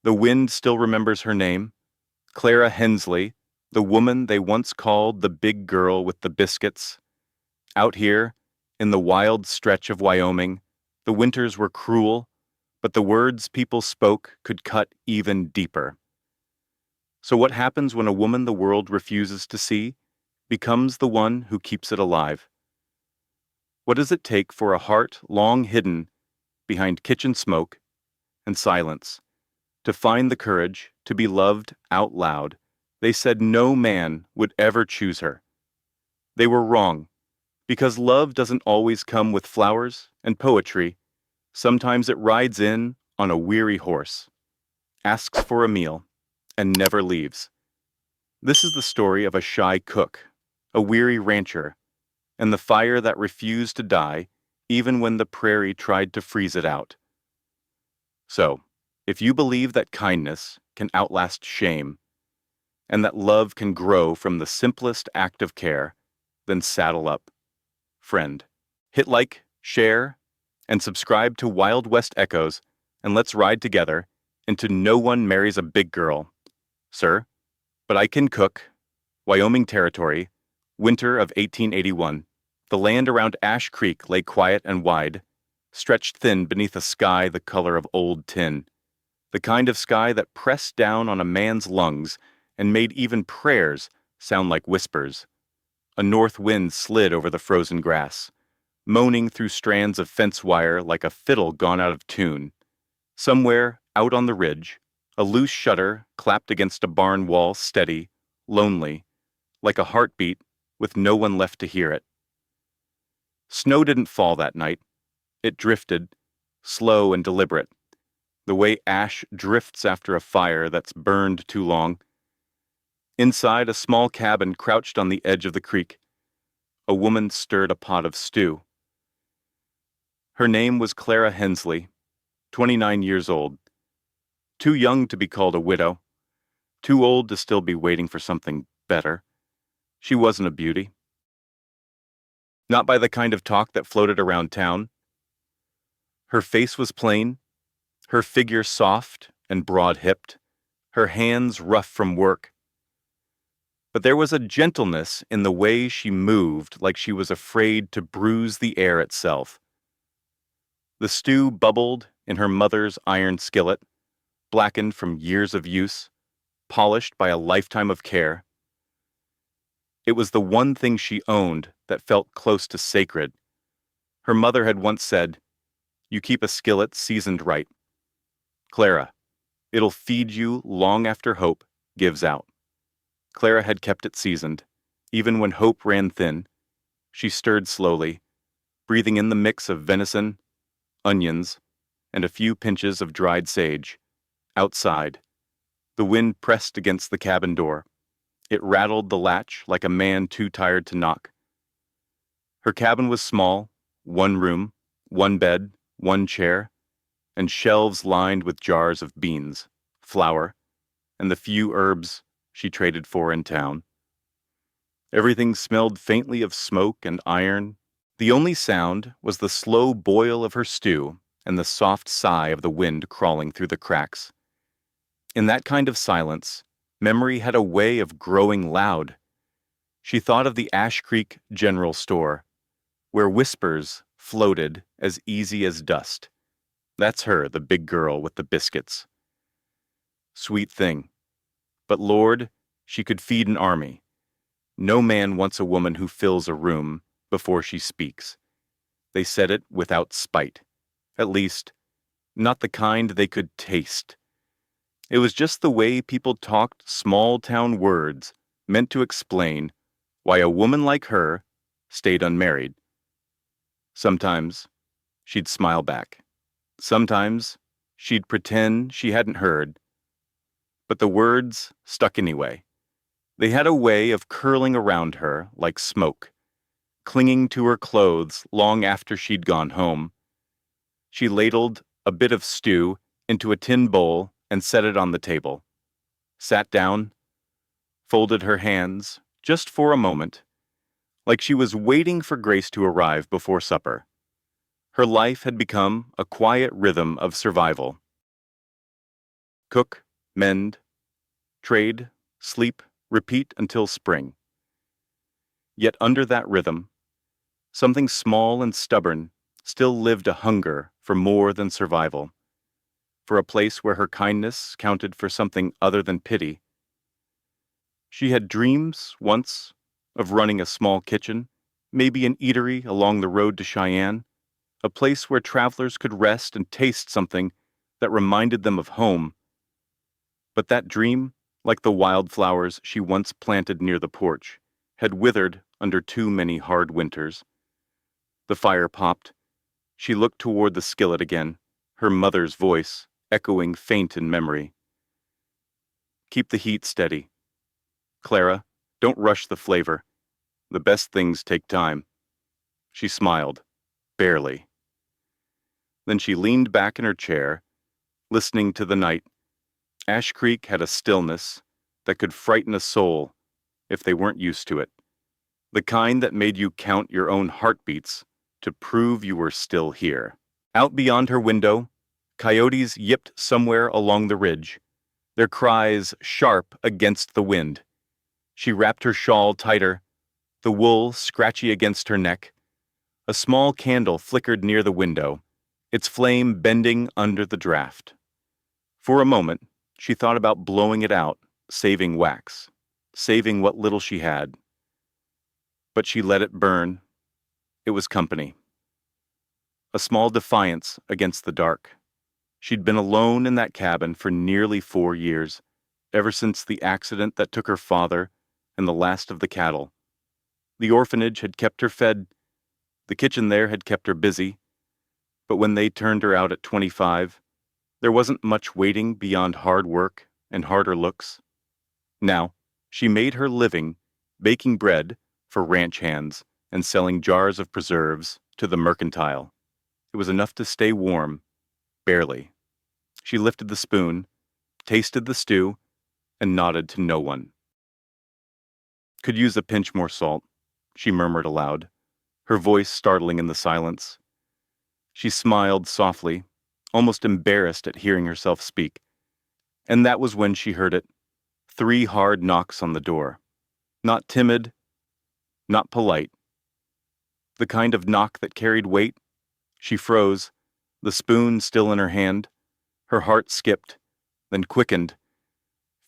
The wind still remembers her name, Clara Hensley, the woman they once called the big girl with the biscuits. Out here, in the wild stretch of Wyoming, the winters were cruel, but the words people spoke could cut even deeper. So what happens when a woman the world refuses to see becomes the one who keeps it alive? What does it take for a heart long hidden behind kitchen smoke and silence to find the courage to be loved out loud? They said no man would ever choose her. They were wrong, because love doesn't always come with flowers and poetry. Sometimes it rides in on a weary horse, asks for a meal, and never leaves. This is the story of a shy cook, a weary rancher, and the fire that refused to die even when the prairie tried to freeze it out. So, if you believe that kindness can outlast shame, and that love can grow from the simplest act of care, then saddle up, friend. Hit like, share, and subscribe to Wild West Echoes, and let's ride together into No One Marries a Big Girl. Sir, but I can cook. Wyoming Territory, winter of 1881. The land around Ash Creek lay quiet and wide, stretched thin beneath a sky the color of old tin, the kind of sky that pressed down on a man's lungs and made even prayers sound like whispers. A north wind slid over the frozen grass, moaning through strands of fence wire like a fiddle gone out of tune. Somewhere, out on the ridge, a loose shutter clapped against a barn wall, steady, lonely, like a heartbeat with no one left to hear it. Snow didn't fall that night. It drifted, slow and deliberate, the way ash drifts after a fire that's burned too long. Inside a small cabin crouched on the edge of the creek, a woman stirred a pot of stew. Her name was Clara Hensley, 29 years old. Too young to be called a widow, too old to still be waiting for something better. She wasn't a beauty. Not by the kind of talk that floated around town. Her face was plain, her figure soft and broad-hipped, her hands rough from work. But there was a gentleness in the way she moved, like she was afraid to bruise the air itself. The stew bubbled in her mother's iron skillet, blackened from years of use, polished by a lifetime of care. It was the one thing she owned that felt close to sacred. Her mother had once said, "You keep a skillet seasoned right. Clara, it'll feed you long after hope gives out." Clara had kept it seasoned. Even when hope ran thin, she stirred slowly, breathing in the mix of venison, onions, and a few pinches of dried sage. Outside, the wind pressed against the cabin door. It rattled the latch like a man too tired to knock. Her cabin was small, one room, one bed, one chair, and shelves lined with jars of beans, flour, and the few herbs she traded for in town. Everything smelled faintly of smoke and iron. The only sound was the slow boil of her stew and the soft sigh of the wind crawling through the cracks. In that kind of silence, memory had a way of growing loud. She thought of the Ash Creek General Store, where whispers floated as easy as dust. That's her, the big girl with the biscuits. Sweet thing. But Lord, she could feed an army. No man wants a woman who fills a room before she speaks. They said it without spite. At least, not the kind they could taste. It was just the way people talked small-town words meant to explain why a woman like her stayed unmarried. Sometimes she'd smile back. Sometimes she'd pretend she hadn't heard. But the words stuck anyway. They had a way of curling around her like smoke, clinging to her clothes long after she'd gone home. She ladled a bit of stew into a tin bowl and set it on the table, sat down, folded her hands just for a moment, like she was waiting for Grace to arrive before supper. Her life had become a quiet rhythm of survival. Cook, mend, trade, sleep, repeat until spring. Yet under that rhythm, something small and stubborn still lived a hunger for more than survival, for a place where her kindness counted for something other than pity. She had dreams, once, of running a small kitchen, maybe an eatery along the road to Cheyenne, a place where travelers could rest and taste something that reminded them of home. But that dream, like the wildflowers she once planted near the porch, had withered under too many hard winters. The fire popped. She looked toward the skillet again, her mother's voice echoing faint in memory. Keep the heat steady. Clara, don't rush the flavor. The best things take time. She smiled, barely. Then she leaned back in her chair, listening to the night. Ash Creek had a stillness that could frighten a soul if they weren't used to it. The kind that made you count your own heartbeats to prove you were still here. Out beyond her window, coyotes yipped somewhere along the ridge, their cries sharp against the wind. She wrapped her shawl tighter, the wool scratchy against her neck. A small candle flickered near the window, its flame bending under the draft. For a moment, she thought about blowing it out, saving wax, saving what little she had. But she let it burn. It was company. A small defiance against the dark. She'd been alone in that cabin for nearly 4 years, ever since the accident that took her father and the last of the cattle. The orphanage had kept her fed. The kitchen there had kept her busy. But when they turned her out at 25, there wasn't much waiting beyond hard work and harder looks. Now, she made her living baking bread for ranch hands and selling jars of preserves to the mercantile. It was enough to stay warm, barely. She lifted the spoon, tasted the stew, and nodded to no one. Could use a pinch more salt, she murmured aloud, her voice startling in the silence. She smiled softly, almost embarrassed at hearing herself speak. And that was when she heard it. 3 hard knocks on the door. Not timid, not polite. The kind of knock that carried weight. She froze, the spoon still in her hand. Her heart skipped, then quickened.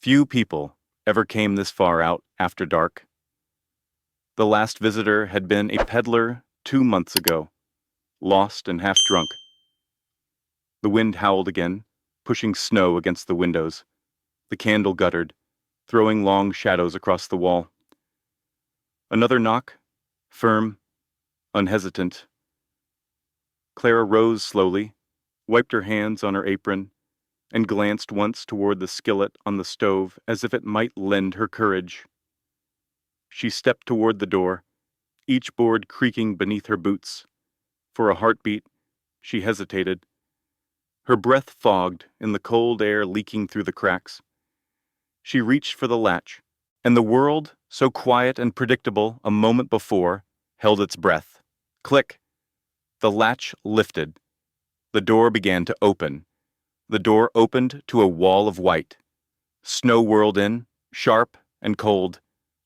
Few people ever came this far out after dark. The last visitor had been a peddler 2 months ago, lost and half drunk. The wind howled again, pushing snow against the windows. The candle guttered, throwing long shadows across the wall. Another knock, firm, unhesitant. Clara rose slowly, wiped her hands on her apron, and glanced once toward the skillet on the stove as if it might lend her courage. She stepped toward the door, each board creaking beneath her boots. For a heartbeat, she hesitated. Her breath fogged in the cold air leaking through the cracks. She reached for the latch, and the world, so quiet and predictable a moment before, held its breath. Click! The latch lifted. The door began to open. The door opened to a wall of white. Snow whirled in, sharp and cold,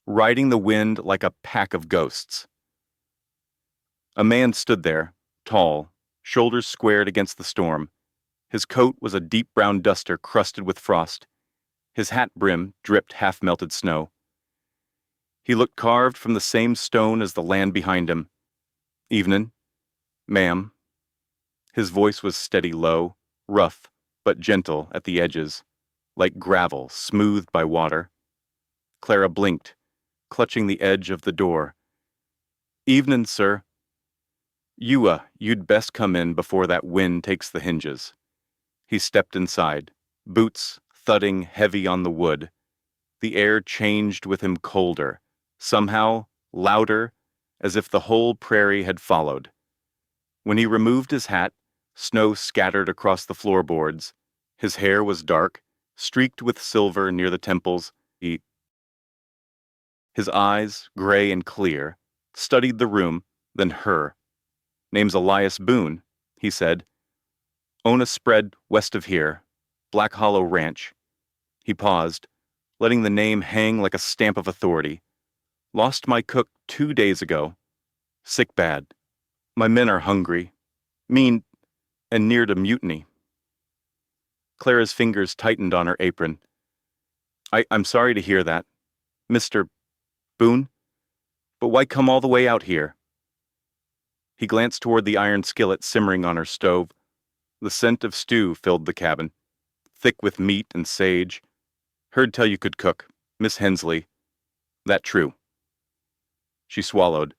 riding the wind like a pack of ghosts. A man stood there, tall, shoulders squared against the storm. His coat was a deep brown duster crusted with frost. His hat brim dripped half-melted snow. He looked carved from the same stone as the land behind him. "Evenin', ma'am." His voice was steady low, rough, but gentle at the edges, like gravel smoothed by water. Clara blinked, clutching the edge of the door. "Evenin', sir." You'd best come in before that wind takes the hinges." He stepped inside, boots thudding heavy on the wood. The air changed with him colder, somehow louder, as if the whole prairie had followed. When he removed his hat, snow scattered across the floorboards. His hair was dark, streaked with silver near the temples. His eyes, gray and clear, studied the room, then her. "Name's Elias Boone," he said. "Own a spread west of here. Black Hollow Ranch. He paused, letting the name hang like a stamp of authority. Lost my cook 2 days ago. Sick bad. My men are hungry. Mean, and near to mutiny. Clara's fingers tightened on her apron. I'm sorry to hear that. Mr. Boone? But why come all the way out here? He glanced toward the iron skillet simmering on her stove. The scent of stew filled the cabin, thick with meat and sage. Heard tell you could cook, Miss Hensley. That true? She swallowed.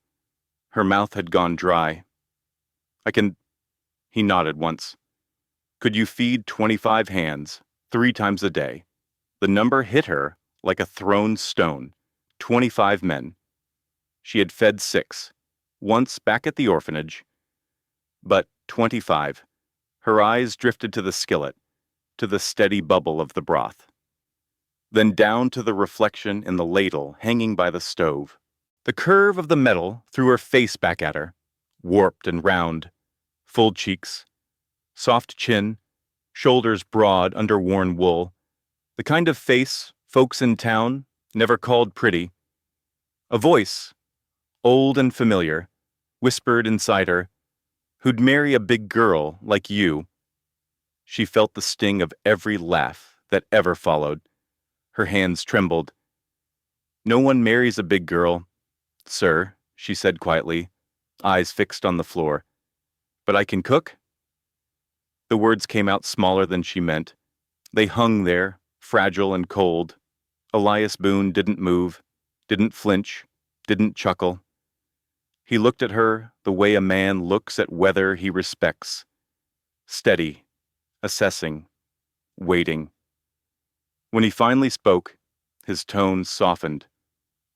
Her mouth had gone dry. I can... He nodded once. Could you feed 25 hands, 3 times a day? The number hit her like a thrown stone. 25 men. She had fed 6, once back at the orphanage. But 25. Her eyes drifted to the skillet, to the steady bubble of the broth. Then down to the reflection in the ladle hanging by the stove. The curve of the metal threw her face back at her, warped and round, full cheeks, soft chin, shoulders broad under worn wool, the kind of face folks in town never called pretty. A voice, old and familiar, whispered inside her, who'd marry a big girl like you. She felt the sting of every laugh that ever followed. Her hands trembled. No one marries a big girl, sir, she said quietly, eyes fixed on the floor. But I can cook? The words came out smaller than she meant. They hung there, fragile and cold. Elias Boone didn't move, didn't flinch, didn't chuckle. He looked at her the way a man looks at weather he respects. Steady, assessing, waiting. When he finally spoke, his tone softened.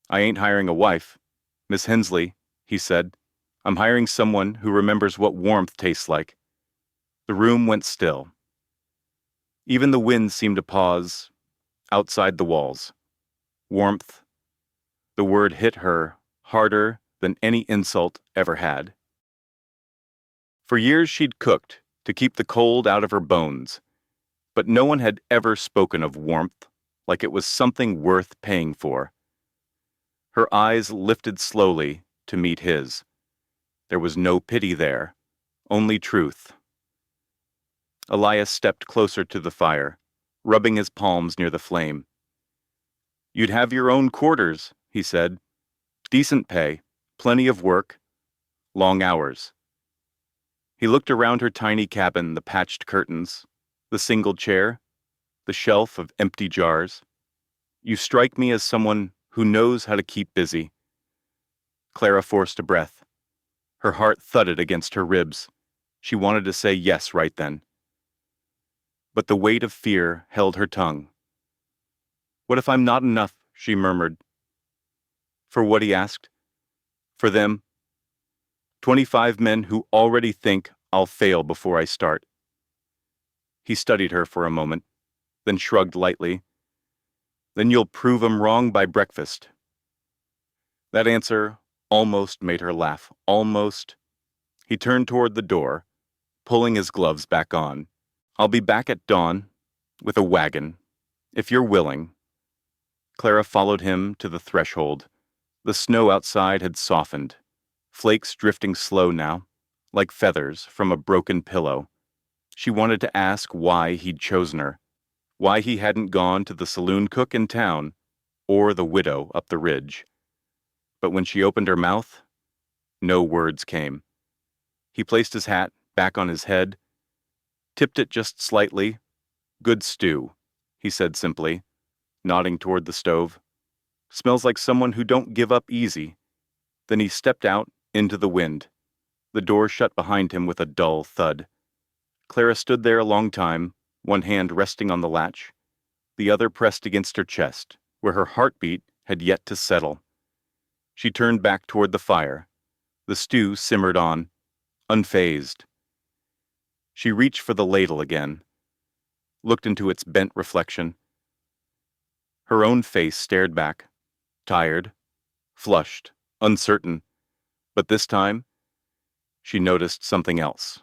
I ain't hiring a wife, Miss Hensley, he said. I'm hiring someone who remembers what warmth tastes like. The room went still. Even the wind seemed to pause outside the walls. Warmth. The word hit her harder than any insult ever had. For years she'd cooked to keep the cold out of her bones, but no one had ever spoken of warmth like it was something worth paying for. Her eyes lifted slowly to meet his. There was no pity there, only truth. Elias stepped closer to the fire, rubbing his palms near the flame. You'd have your own quarters, he said. Decent pay, plenty of work, long hours. He looked around her tiny cabin, the patched curtains, the single chair, the shelf of empty jars. You strike me as someone who knows how to keep busy. Clara forced a breath. Her heart thudded against her ribs. She wanted to say yes right then. But the weight of fear held her tongue. What if I'm not enough? She murmured. For what? He asked. For them. 25 men who already think I'll fail before I start. He studied her for a moment, then shrugged lightly. Then you'll prove 'em wrong by breakfast. That answer almost made her laugh. Almost. He turned toward the door, pulling his gloves back on. I'll be back at dawn, with a wagon, if you're willing. Clara followed him to the threshold. The snow outside had softened, flakes drifting slow now, like feathers from a broken pillow. She wanted to ask why he'd chosen her, why he hadn't gone to the saloon cook in town, or the widow up the ridge. But when she opened her mouth, no words came. He placed his hat back on his head, tipped it just slightly. Good stew, he said simply, nodding toward the stove. Smells like someone who don't give up easy. Then he stepped out into the wind. The door shut behind him with a dull thud. Clara stood there a long time, one hand resting on the latch, the other pressed against her chest, where her heartbeat had yet to settle. She turned back toward the fire. The stew simmered on, unfazed. She reached for the ladle again, looked into its bent reflection. Her own face stared back, tired, flushed, uncertain. But this time, she noticed something else,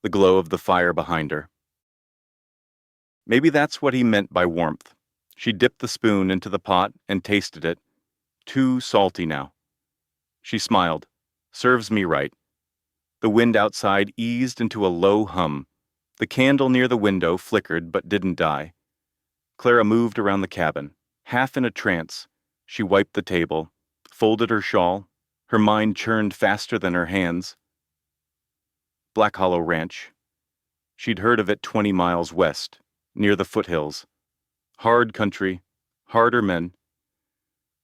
the glow of the fire behind her. Maybe that's what he meant by warmth. She dipped the spoon into the pot and tasted it. Too salty now. She smiled. Serves me right. The wind outside eased into a low hum. The candle near the window flickered but didn't die. Clara moved around the cabin. Half in a trance, she wiped the table, folded her shawl. Her mind churned faster than her hands. Black Hollow Ranch. She'd heard of it 20 miles west, near the foothills. Hard country, harder men.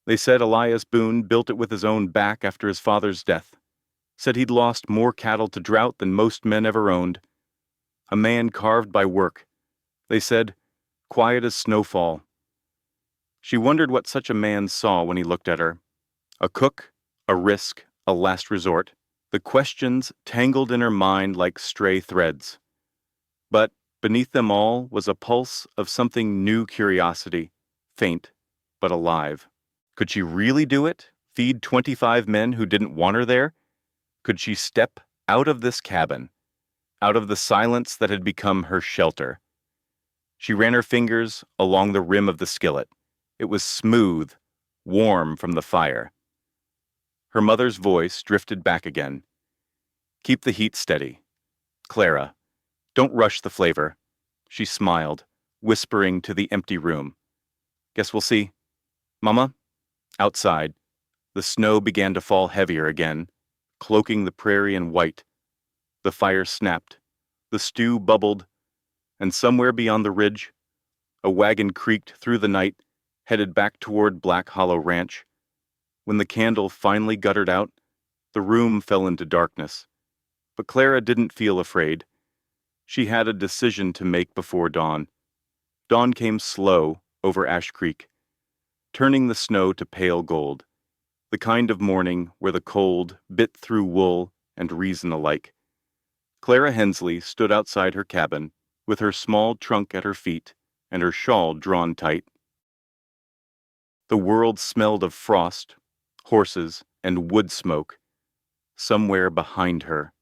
They said Elias Boone built it with his own back after his father's death. Said he'd lost more cattle to drought than most men ever owned. A man carved by work. They said, quiet as snowfall. She wondered what such a man saw when he looked at her. A cook, a risk, a last resort. The questions tangled in her mind like stray threads. But beneath them all was a pulse of something new curiosity, faint, but alive. Could she really do it? Feed 25 men who didn't want her there? Could she step out of this cabin, out of the silence that had become her shelter? She ran her fingers along the rim of the skillet. It was smooth, warm from the fire. Her mother's voice drifted back again. Keep the heat steady. Clara, don't rush the flavor. She smiled, whispering to the empty room. Guess we'll see. Mama? Outside, the snow began to fall heavier again, cloaking the prairie in white. The fire snapped. The stew bubbled. And somewhere beyond the ridge, a wagon creaked through the night, headed back toward Black Hollow Ranch. When the candle finally guttered out, the room fell into darkness. But Clara didn't feel afraid. She had a decision to make before dawn. Dawn came slow over Ash Creek, turning the snow to pale gold, the kind of morning where the cold bit through wool and reason alike. Clara Hensley stood outside her cabin, with her small trunk at her feet and her shawl drawn tight. The world smelled of frost, horses, and wood smoke, somewhere behind her.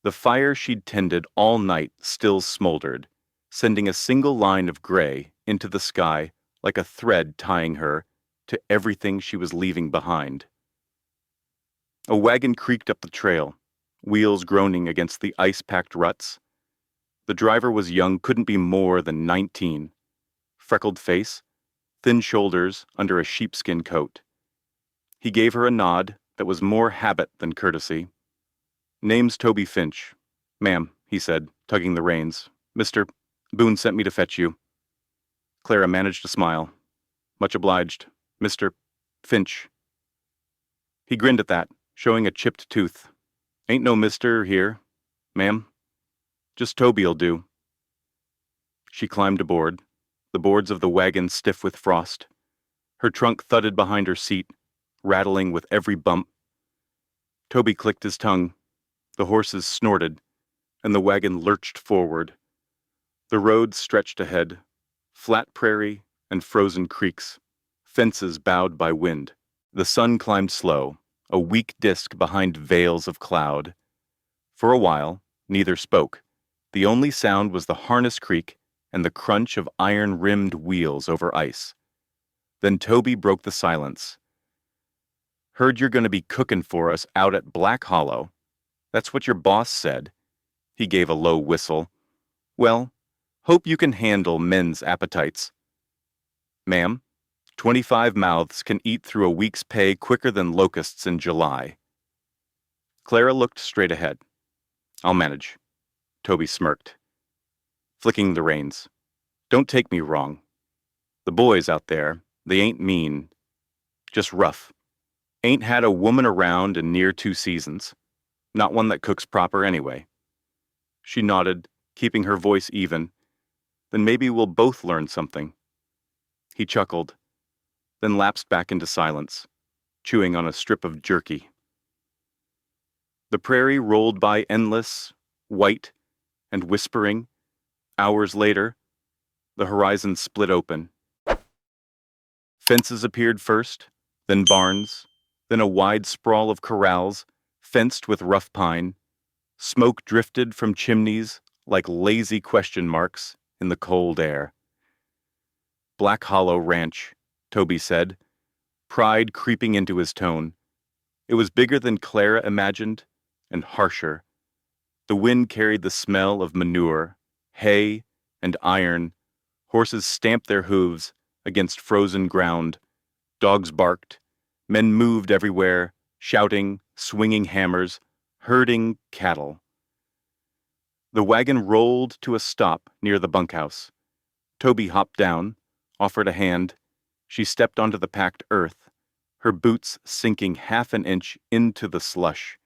The fire she'd tended all night still smoldered, sending a single line of gray into the sky like a thread tying her to everything she was leaving behind. A wagon creaked up the trail, wheels groaning against the ice-packed ruts. The driver was young, couldn't be more than 19. Freckled face, thin shoulders under a sheepskin coat. He gave her a nod that was more habit than courtesy. Name's Toby Finch. Ma'am, he said, tugging the reins. Mr. Boone sent me to fetch you. Clara managed a smile. Much obliged. Mr. Finch. He grinned at that, showing a chipped tooth. Ain't no mister here, ma'am. Just Toby'll do. She climbed aboard, the boards of the wagon stiff with frost. Her trunk thudded behind her seat, rattling with every bump. Toby clicked his tongue. The horses snorted, and the wagon lurched forward. The road stretched ahead, flat prairie and frozen creeks, fences bowed by wind. The sun climbed slow, a weak disk behind veils of cloud. For a while, neither spoke. The only sound was the harness creak and the crunch of iron-rimmed wheels over ice. Then Toby broke the silence. Heard you're going to be cooking for us out at Black Hollow. That's what your boss said. He gave a low whistle. Well, hope you can handle men's appetites. Ma'am, 25 mouths can eat through a week's pay quicker than locusts in July. Clara looked straight ahead. I'll manage. Toby smirked, flicking the reins. Don't take me wrong. The boys out there, they ain't mean, just rough. Ain't had a woman around in near 2 seasons. Not one that cooks proper anyway. She nodded, keeping her voice even. Then maybe we'll both learn something. He chuckled, then lapsed back into silence, chewing on a strip of jerky. The prairie rolled by endless, white, and whispering. Hours later, the horizon split open. Fences appeared first, then barns, then a wide sprawl of corrals, fenced with rough pine. Smoke drifted from chimneys like lazy question marks in the cold air. Black Hollow Ranch, Toby said, pride creeping into his tone. It was bigger than Clara imagined, and harsher. The wind carried the smell of manure, hay, and iron. Horses stamped their hooves against frozen ground. Dogs barked. Men moved everywhere, shouting, swinging hammers, herding cattle. The wagon rolled to a stop near the bunkhouse. Toby hopped down, offered a hand. She stepped onto the packed earth, her boots sinking half an inch into the slush.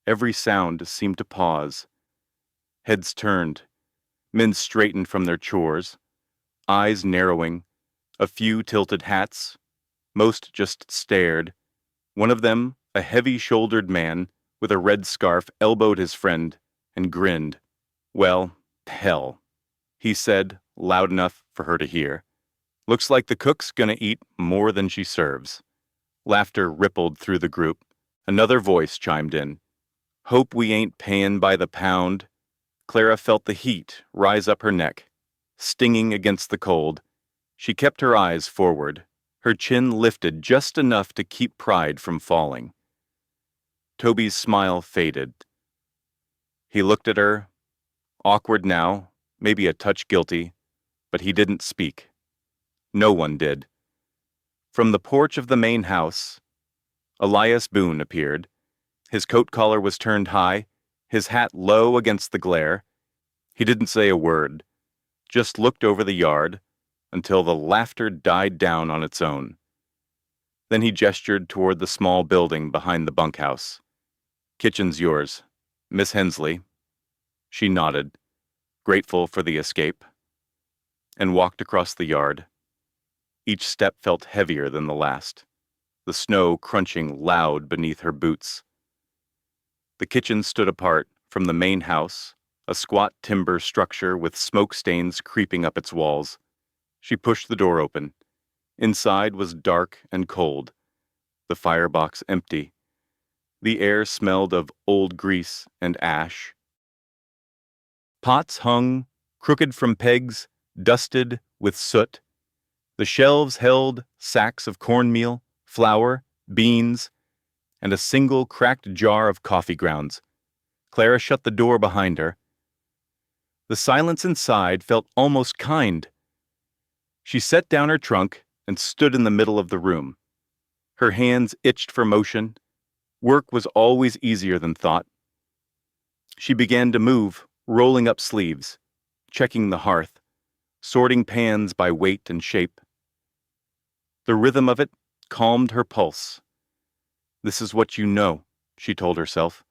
Every sound seemed to pause. Heads turned. Men straightened from their chores, eyes narrowing, a few tilted hats. Most just stared. One of them, a heavy-shouldered man with a red scarf, elbowed his friend and grinned. "Well, hell," he said, loud enough for her to hear. "Looks like the cook's gonna eat more than she serves." Laughter rippled through the group. Another voice chimed in. "Hope we ain't payin' by the pound." Clara felt the heat rise up her neck, stinging against the cold. She kept her eyes forward, her chin lifted just enough to keep pride from falling. Toby's smile faded. He looked at her, awkward now, maybe a touch guilty, but he didn't speak. No one did. From the porch of the main house, Elias Boone appeared. His coat collar was turned high, his hat low against the glare. He didn't say a word, just looked over the yard until the laughter died down on its own. Then he gestured toward the small building behind the bunkhouse. "Kitchen's yours, Miss Hensley." She nodded, grateful for the escape, and walked across the yard. Each step felt heavier than the last, the snow crunching loud beneath her boots. The kitchen stood apart from the main house, a squat timber structure with smoke stains creeping up its walls. She pushed the door open. Inside was dark and cold, the firebox empty. The air smelled of old grease and ash. Pots hung, crooked from pegs, dusted with soot. The shelves held sacks of cornmeal, flour, beans, and a single cracked jar of coffee grounds. Clara shut the door behind her. The silence inside felt almost kind. She set down her trunk and stood in the middle of the room. Her hands itched for motion. Work was always easier than thought. She began to move, rolling up sleeves, checking the hearth, sorting pans by weight and shape. The rhythm of it calmed her pulse. "This is what you know," she told herself.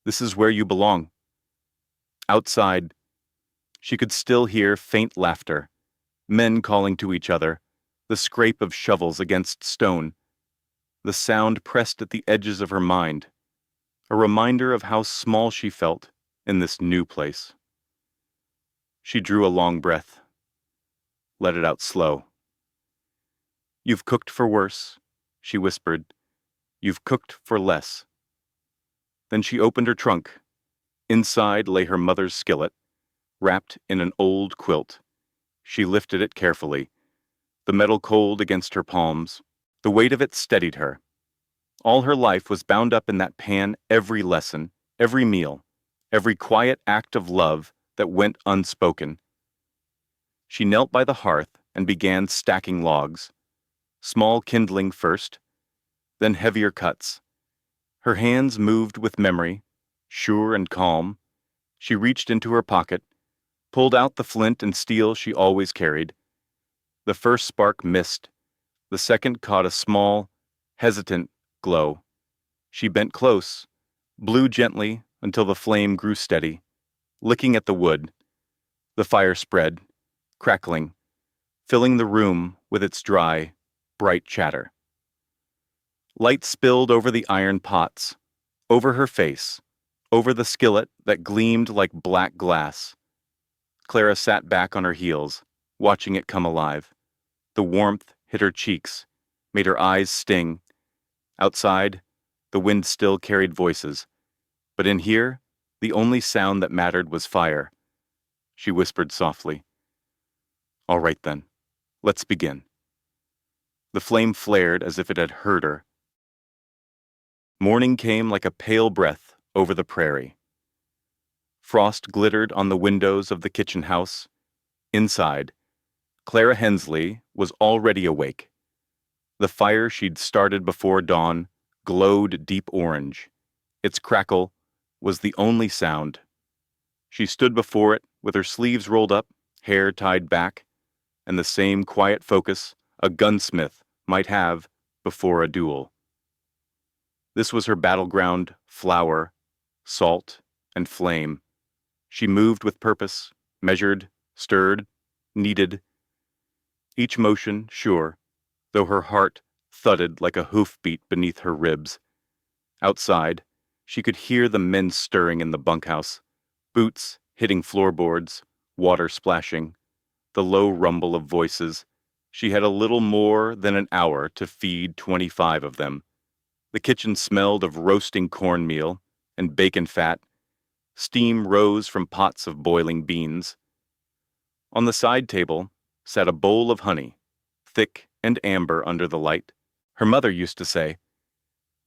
"This is where you belong." Outside, she could still hear faint laughter, men calling to each other, the scrape of shovels against stone. The sound pressed at the edges of her mind, a reminder of how small she felt in this new place. She drew a long breath, let it out slow. "You've cooked for worse," she whispered. "You've cooked for less." Then she opened her trunk. Inside lay her mother's skillet, wrapped in an old quilt. She lifted it carefully, the metal cold against her palms. The weight of it steadied her. All her life was bound up in that pan, every lesson, every meal, every quiet act of love that went unspoken. She knelt by the hearth and began stacking logs, small kindling first, then heavier cuts. Her hands moved with memory, sure and calm. She reached into her pocket, pulled out the flint and steel she always carried. The first spark missed. The second caught a small, hesitant glow. She bent close, blew gently until the flame grew steady, licking at the wood. The fire spread, crackling, filling the room with its dry, bright chatter. Light spilled over the iron pots, over her face, over the skillet that gleamed like black glass. Clara sat back on her heels, watching it come alive. The warmth hit her cheeks, made her eyes sting. Outside, the wind still carried voices, but in here, the only sound that mattered was fire. She whispered softly, All right then, let's begin. The flame flared as if it had heard her. Morning came like a pale breath over the prairie. Frost glittered on the windows of the kitchen house. Inside, Clara Hensley was already awake. The fire she'd started before dawn glowed deep orange. Its crackle was the only sound. She stood before it with her sleeves rolled up, hair tied back, and the same quiet focus a gunsmith might have before a duel. This was her battleground: flour, salt, and flame. She moved with purpose, measured, stirred, kneaded. Each motion sure, though her heart thudded like a hoofbeat beneath her ribs. Outside, she could hear the men stirring in the bunkhouse, boots hitting floorboards, water splashing, the low rumble of voices. She had a little more than an hour to feed 25 of them. The kitchen smelled of roasting cornmeal and bacon fat. Steam rose from pots of boiling beans. On the side table sat a bowl of honey, thick and amber under the light. Her mother used to say,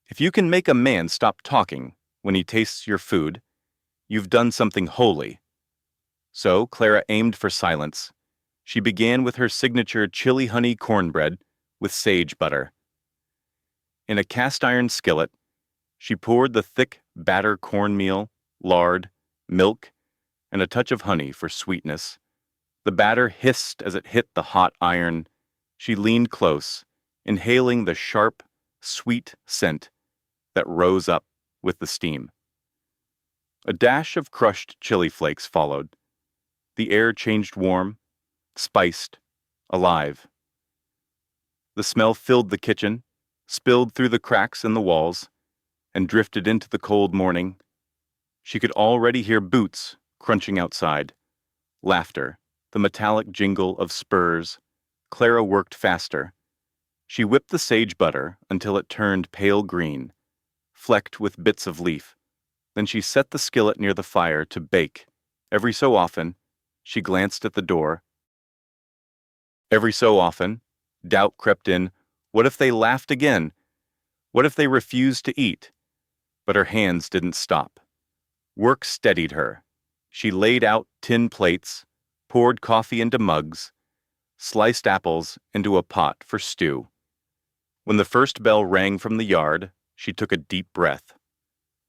"If you can make a man stop talking when he tastes your food, you've done something holy." So Clara aimed for silence. She began with her signature chili honey cornbread with sage butter. In a cast-iron skillet, she poured the thick batter cornmeal, lard, milk, and a touch of honey for sweetness. The batter hissed as it hit the hot iron. She leaned close, inhaling the sharp, sweet scent that rose up with the steam. A dash of crushed chili flakes followed. The air changed warm, spiced, alive. The smell filled the kitchen, spilled through the cracks in the walls, and drifted into the cold morning. She could already hear boots crunching outside, laughter, the metallic jingle of spurs. Clara worked faster. She whipped the sage butter until it turned pale green, flecked with bits of leaf. Then she set the skillet near the fire to bake. Every so often, she glanced at the door. Every so often, doubt crept in. What if they laughed again? What if they refused to eat? But her hands didn't stop. Work steadied her. She laid out tin plates, poured coffee into mugs, sliced apples into a pot for stew. When the first bell rang from the yard, she took a deep breath.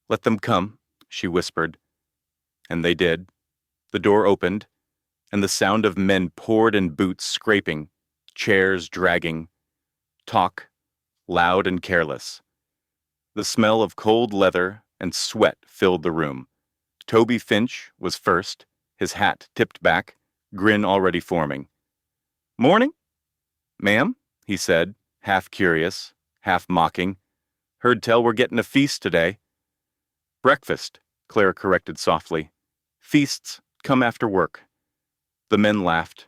"Let them come," she whispered. And they did. The door opened, and the sound of men poured in, boots scraping, chairs dragging, talk, loud and careless. The smell of cold leather and sweat filled the room. Toby Finch was first, his hat tipped back, grin already forming. "Morning, ma'am," he said, half curious, half mocking. "Heard tell we're getting a feast today." "Breakfast," Claire corrected softly. "Feasts come after work." The men laughed,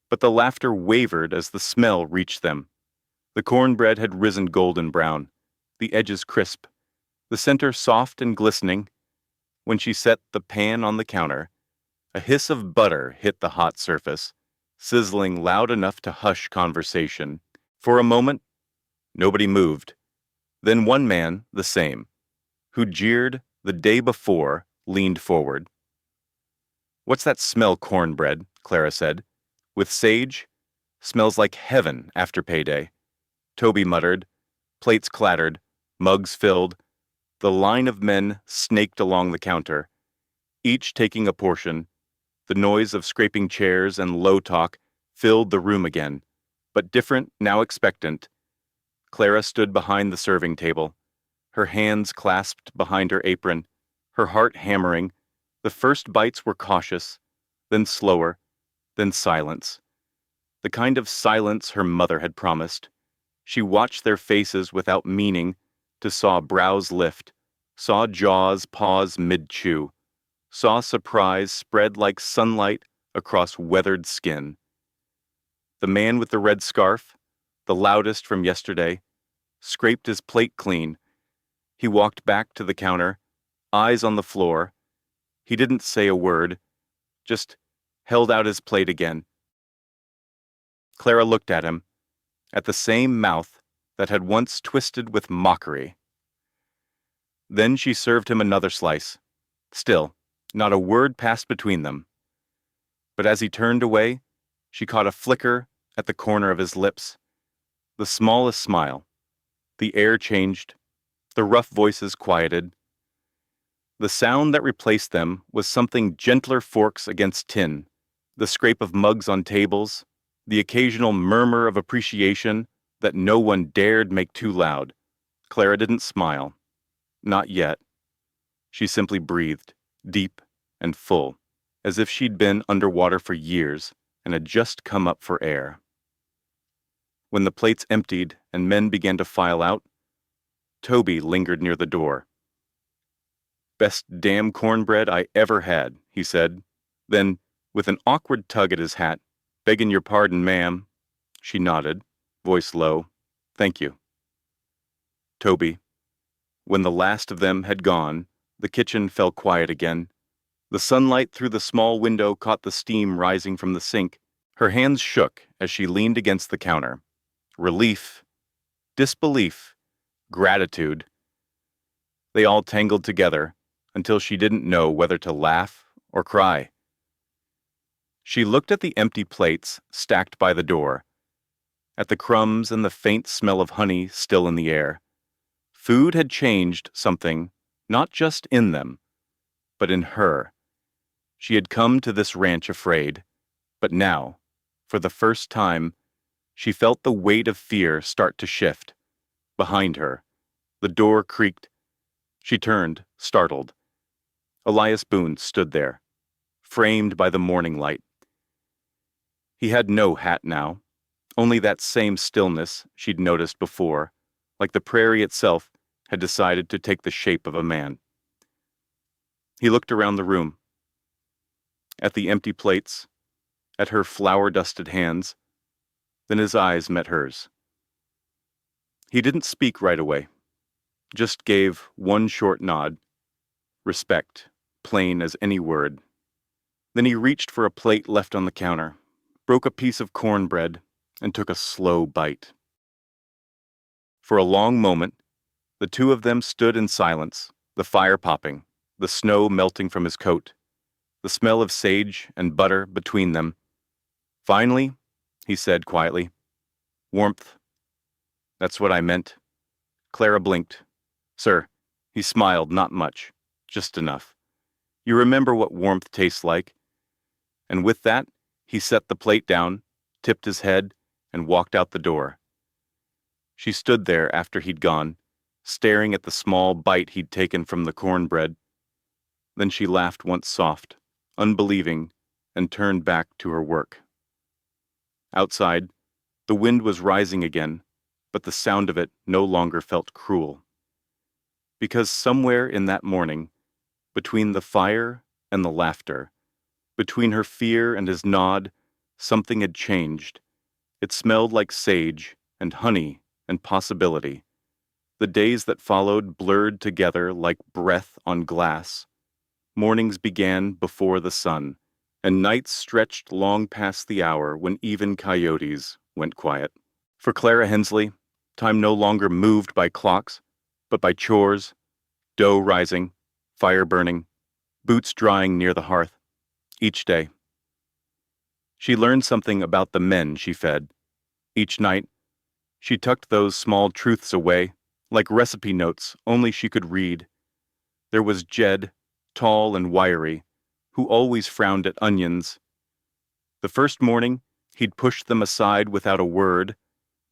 but the laughter wavered as the smell reached them. The cornbread had risen golden brown, the edges crisp, the center soft and glistening. When she set the pan on the counter, a hiss of butter hit the hot surface, sizzling loud enough to hush conversation. For a moment, nobody moved. Then one man, the same, who jeered the day before, leaned forward. "What's that smell, cornbread?" Clara said. "With sage? Smells like heaven after payday." Toby muttered. Plates clattered, mugs filled. The line of men snaked along the counter, each taking a portion. The noise of scraping chairs and low talk filled the room again, but different, now expectant. Clara stood behind the serving table, her hands clasped behind her apron, her heart hammering. The first bites were cautious, then slower, then silence. The kind of silence her mother had promised. She watched their faces without meaning, to saw brows lift, saw jaws pause mid-chew, saw surprise spread like sunlight across weathered skin. The man with the red scarf, the loudest from yesterday, scraped his plate clean. He walked back to the counter, eyes on the floor. He didn't say a word, just held out his plate again. Clara looked at him, at the same mouth that had once twisted with mockery. Then she served him another slice. Still, not a word passed between them. But as he turned away, she caught a flicker at the corner of his lips, the smallest smile. The air changed, the rough voices quieted. The sound that replaced them was something gentler forks against tin, the scrape of mugs on tables, the occasional murmur of appreciation that no one dared make too loud. Clara didn't smile. Not yet. She simply breathed, deep and full, as if she'd been underwater for years and had just come up for air. When the plates emptied and men began to file out, Toby lingered near the door. "Best damn cornbread I ever had," he said. Then, with an awkward tug at his hat, "Beggin' your pardon, ma'am." She nodded, voice low. "Thank you." Toby. When the last of them had gone, the kitchen fell quiet again. The sunlight through the small window caught the steam rising from the sink. Her hands shook as she leaned against the counter. Relief, disbelief, gratitude. They all tangled together until she didn't know whether to laugh or cry. She looked at the empty plates stacked by the door, at the crumbs and the faint smell of honey still in the air. Food had changed something, not just in them, but in her. She had come to this ranch afraid, but now, for the first time, she felt the weight of fear start to shift. Behind her, the door creaked. She turned, startled. Elias Boone stood there, framed by the morning light. He had no hat now, only that same stillness she'd noticed before, like the prairie itself had decided to take the shape of a man. He looked around the room, at the empty plates, at her flour-dusted hands, then his eyes met hers. He didn't speak right away, just gave one short nod, respect, plain as any word. Then he reached for a plate left on the counter, broke a piece of cornbread, and took a slow bite. For a long moment, the two of them stood in silence, the fire popping, the snow melting from his coat, the smell of sage and butter between them. Finally, he said quietly, "Warmth. That's what I meant." Clara blinked. "Sir." He smiled, not much, just enough. "You remember what warmth tastes like." And with that, he set the plate down, tipped his head, and walked out the door. She stood there after he'd gone, staring at the small bite he'd taken from the cornbread. Then she laughed once soft, unbelieving, and turned back to her work. Outside, the wind was rising again, but the sound of it no longer felt cruel. Because somewhere in that morning, between the fire and the laughter, between her fear and his nod, something had changed. It smelled like sage and honey and possibility. The days that followed blurred together like breath on glass. Mornings began before the sun, and nights stretched long past the hour when even coyotes went quiet. For Clara Hensley, time no longer moved by clocks, but by chores, dough rising, fire burning, boots drying near the hearth, each day. She learned something about the men she fed. Each night, she tucked those small truths away, like recipe notes only she could read. There was Jed, tall and wiry, who always frowned at onions. The first morning, he'd pushed them aside without a word.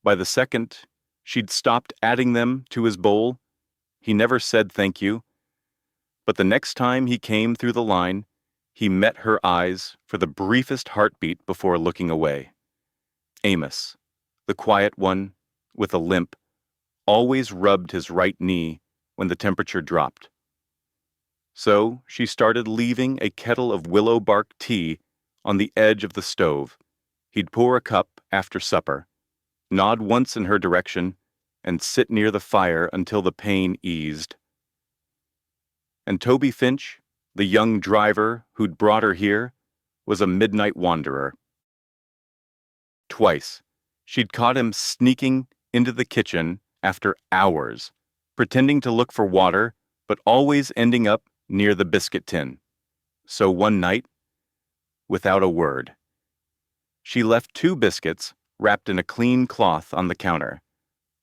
By the second, she'd stopped adding them to his bowl. He never said thank you. But the next time he came through the line, he met her eyes for the briefest heartbeat before looking away. Amos, the quiet one, with a limp, always rubbed his right knee when the temperature dropped. So she started leaving a kettle of willow bark tea on the edge of the stove. He'd pour a cup after supper, nod once in her direction, and sit near the fire until the pain eased. And Toby Finch, the young driver who'd brought her here, was a midnight wanderer. Twice, she'd caught him sneaking into the kitchen after hours, pretending to look for water, but always ending up near the biscuit tin. So one night, without a word, she left 2 biscuits wrapped in a clean cloth on the counter.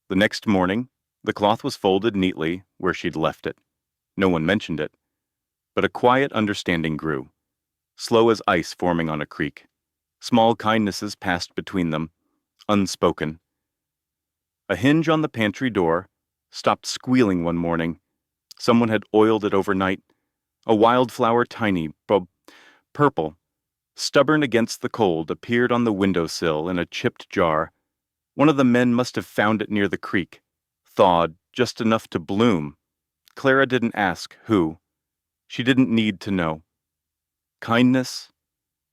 The next morning, the cloth was folded neatly where she'd left it. No one mentioned it, but a quiet understanding grew, slow as ice forming on a creek. Small kindnesses passed between them, unspoken. A hinge on the pantry door stopped squealing one morning. Someone had oiled it overnight. A wildflower, tiny, purple, stubborn against the cold, appeared on the windowsill in a chipped jar. One of the men must have found it near the creek, thawed just enough to bloom. Clara didn't ask who. She didn't need to know. Kindness,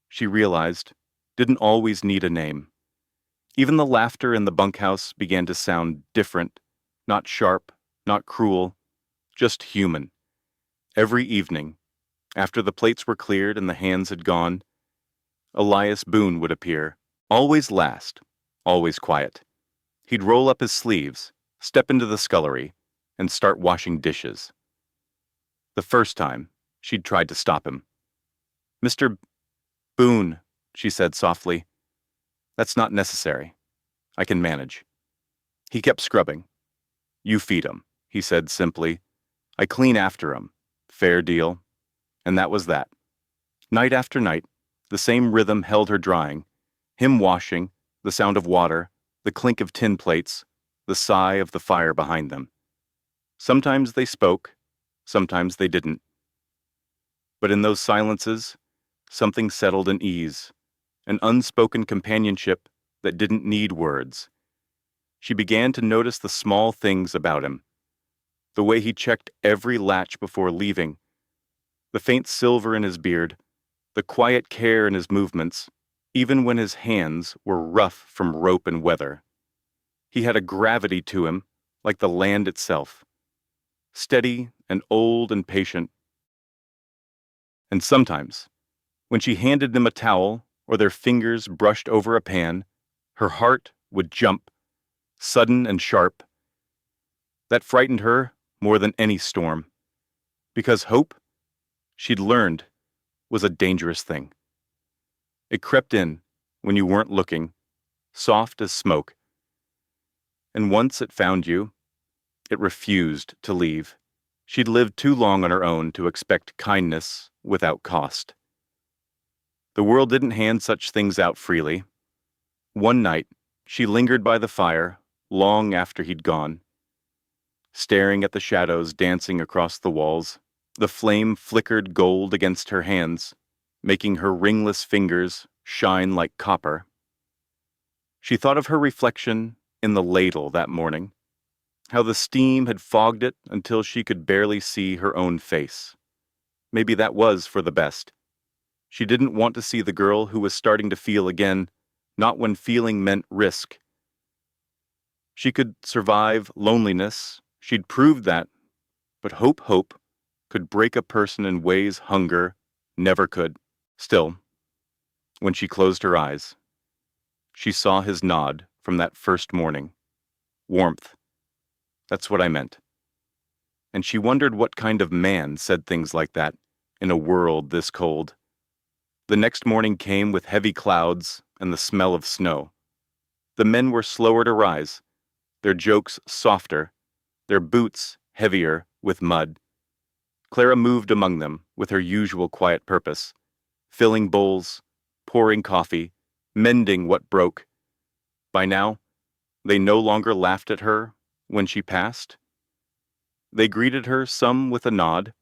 she realized, didn't always need a name. Even the laughter in the bunkhouse began to sound different, not sharp, not cruel, just human. Every evening, after the plates were cleared and the hands had gone, Elias Boone would appear, always last, always quiet. He'd roll up his sleeves, step into the scullery, and start washing dishes. The first time, she'd tried to stop him. "Mr. Boone," she said softly, "that's not necessary. I can manage." He kept scrubbing. "You feed him," he said simply. "I clean after him. Fair deal." And that was that. Night after night, the same rhythm held her drying. Him washing, the sound of water, the clink of tin plates, the sigh of the fire behind them. Sometimes they spoke, sometimes they didn't. But in those silences, something settled in ease, an unspoken companionship that didn't need words. She began to notice the small things about him, the way he checked every latch before leaving, the faint silver in his beard, the quiet care in his movements, even when his hands were rough from rope and weather. He had a gravity to him, like the land itself, steady and old and patient. And sometimes, when she handed them a towel or their fingers brushed over a pan, her heart would jump, sudden and sharp. That frightened her more than any storm, because hope, she'd learned, was a dangerous thing. It crept in when you weren't looking, soft as smoke. And once it found you, it refused to leave. She'd lived too long on her own to expect kindness without cost. The world didn't hand such things out freely. One night, she lingered by the fire long after he'd gone, staring at the shadows dancing across the walls. The flame flickered gold against her hands, making her ringless fingers shine like copper. She thought of her reflection in the ladle that morning, how the steam had fogged it until she could barely see her own face. Maybe that was for the best. She didn't want to see the girl who was starting to feel again, not when feeling meant risk. She could survive loneliness, she'd proved that, but hope could break a person in ways hunger never could. Still, when she closed her eyes, she saw his nod from that first morning. Warmth. That's what I meant. And she wondered what kind of man said things like that in a world this cold. The next morning came with heavy clouds and the smell of snow. The men were slower to rise, their jokes softer, their boots heavier with mud. Clara moved among them with her usual quiet purpose, filling bowls, pouring coffee, mending what broke. By now, they no longer laughed at her when she passed. They greeted her, some with a nod,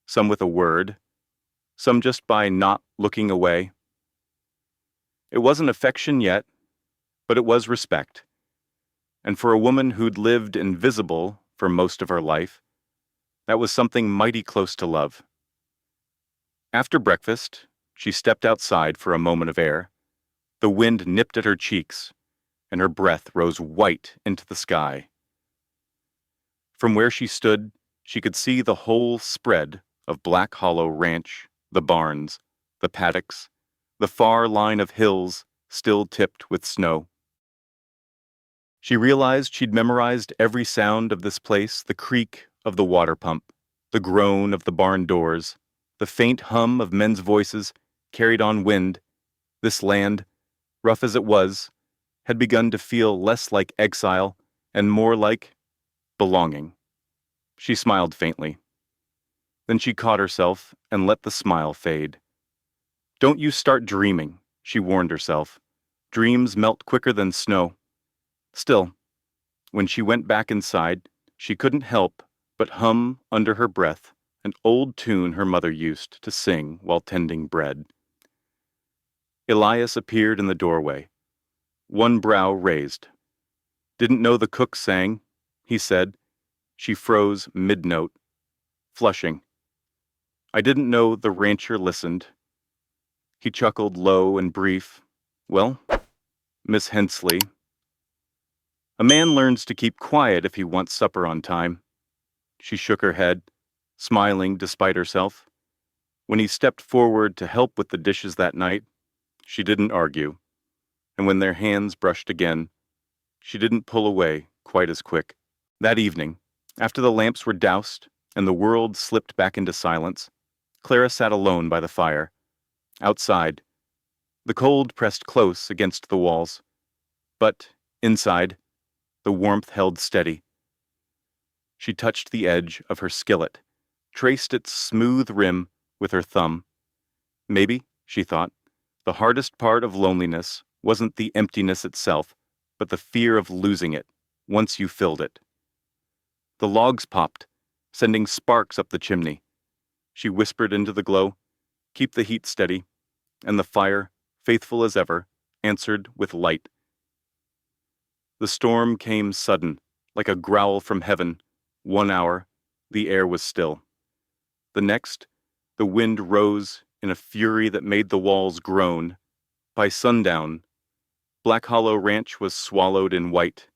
some with a word, some just by not looking away. It wasn't affection yet, but it was respect. And for a woman who'd lived invisible for most of her life, that was something mighty close to love. After breakfast, she stepped outside for a moment of air. The wind nipped at her cheeks, and her breath rose white into the sky. From where she stood, she could see the whole spread of Black Hollow Ranch, the barns, the paddocks, the far line of hills still tipped with snow. She realized she'd memorized every sound of this place, the creak of the water pump, the groan of the barn doors, the faint hum of men's voices carried on wind. This land, rough as it was, had begun to feel less like exile and more like belonging. She smiled faintly. Then she caught herself and let the smile fade. Don't you start dreaming, she warned herself. Dreams melt quicker than snow. Still, when she went back inside, she couldn't help but hum under her breath an old tune her mother used to sing while tending bread. Elias appeared in the doorway, one brow raised. Didn't know the cook sang, he said. She froze mid-note, flushing. I didn't know the rancher listened. He chuckled low and brief. Well, Miss Hensley. A man learns to keep quiet if he wants supper on time. She shook her head, smiling despite herself. When he stepped forward to help with the dishes that night, she didn't argue. And when their hands brushed again, she didn't pull away quite as quick. That evening, after the lamps were doused and the world slipped back into silence, Clara sat alone by the fire. Outside, the cold pressed close against the walls. But, inside, the warmth held steady. She touched the edge of her skillet, traced its smooth rim with her thumb. Maybe, she thought, the hardest part of loneliness wasn't the emptiness itself, but the fear of losing it once you filled it. The logs popped, sending sparks up the chimney. She whispered into the glow, "Keep the heat steady," and the fire, faithful as ever, answered with light. The storm came sudden, like a growl from heaven. 1 hour, the air was still. The next, the wind rose in a fury that made the walls groan. By sundown, Black Hollow Ranch was swallowed in white.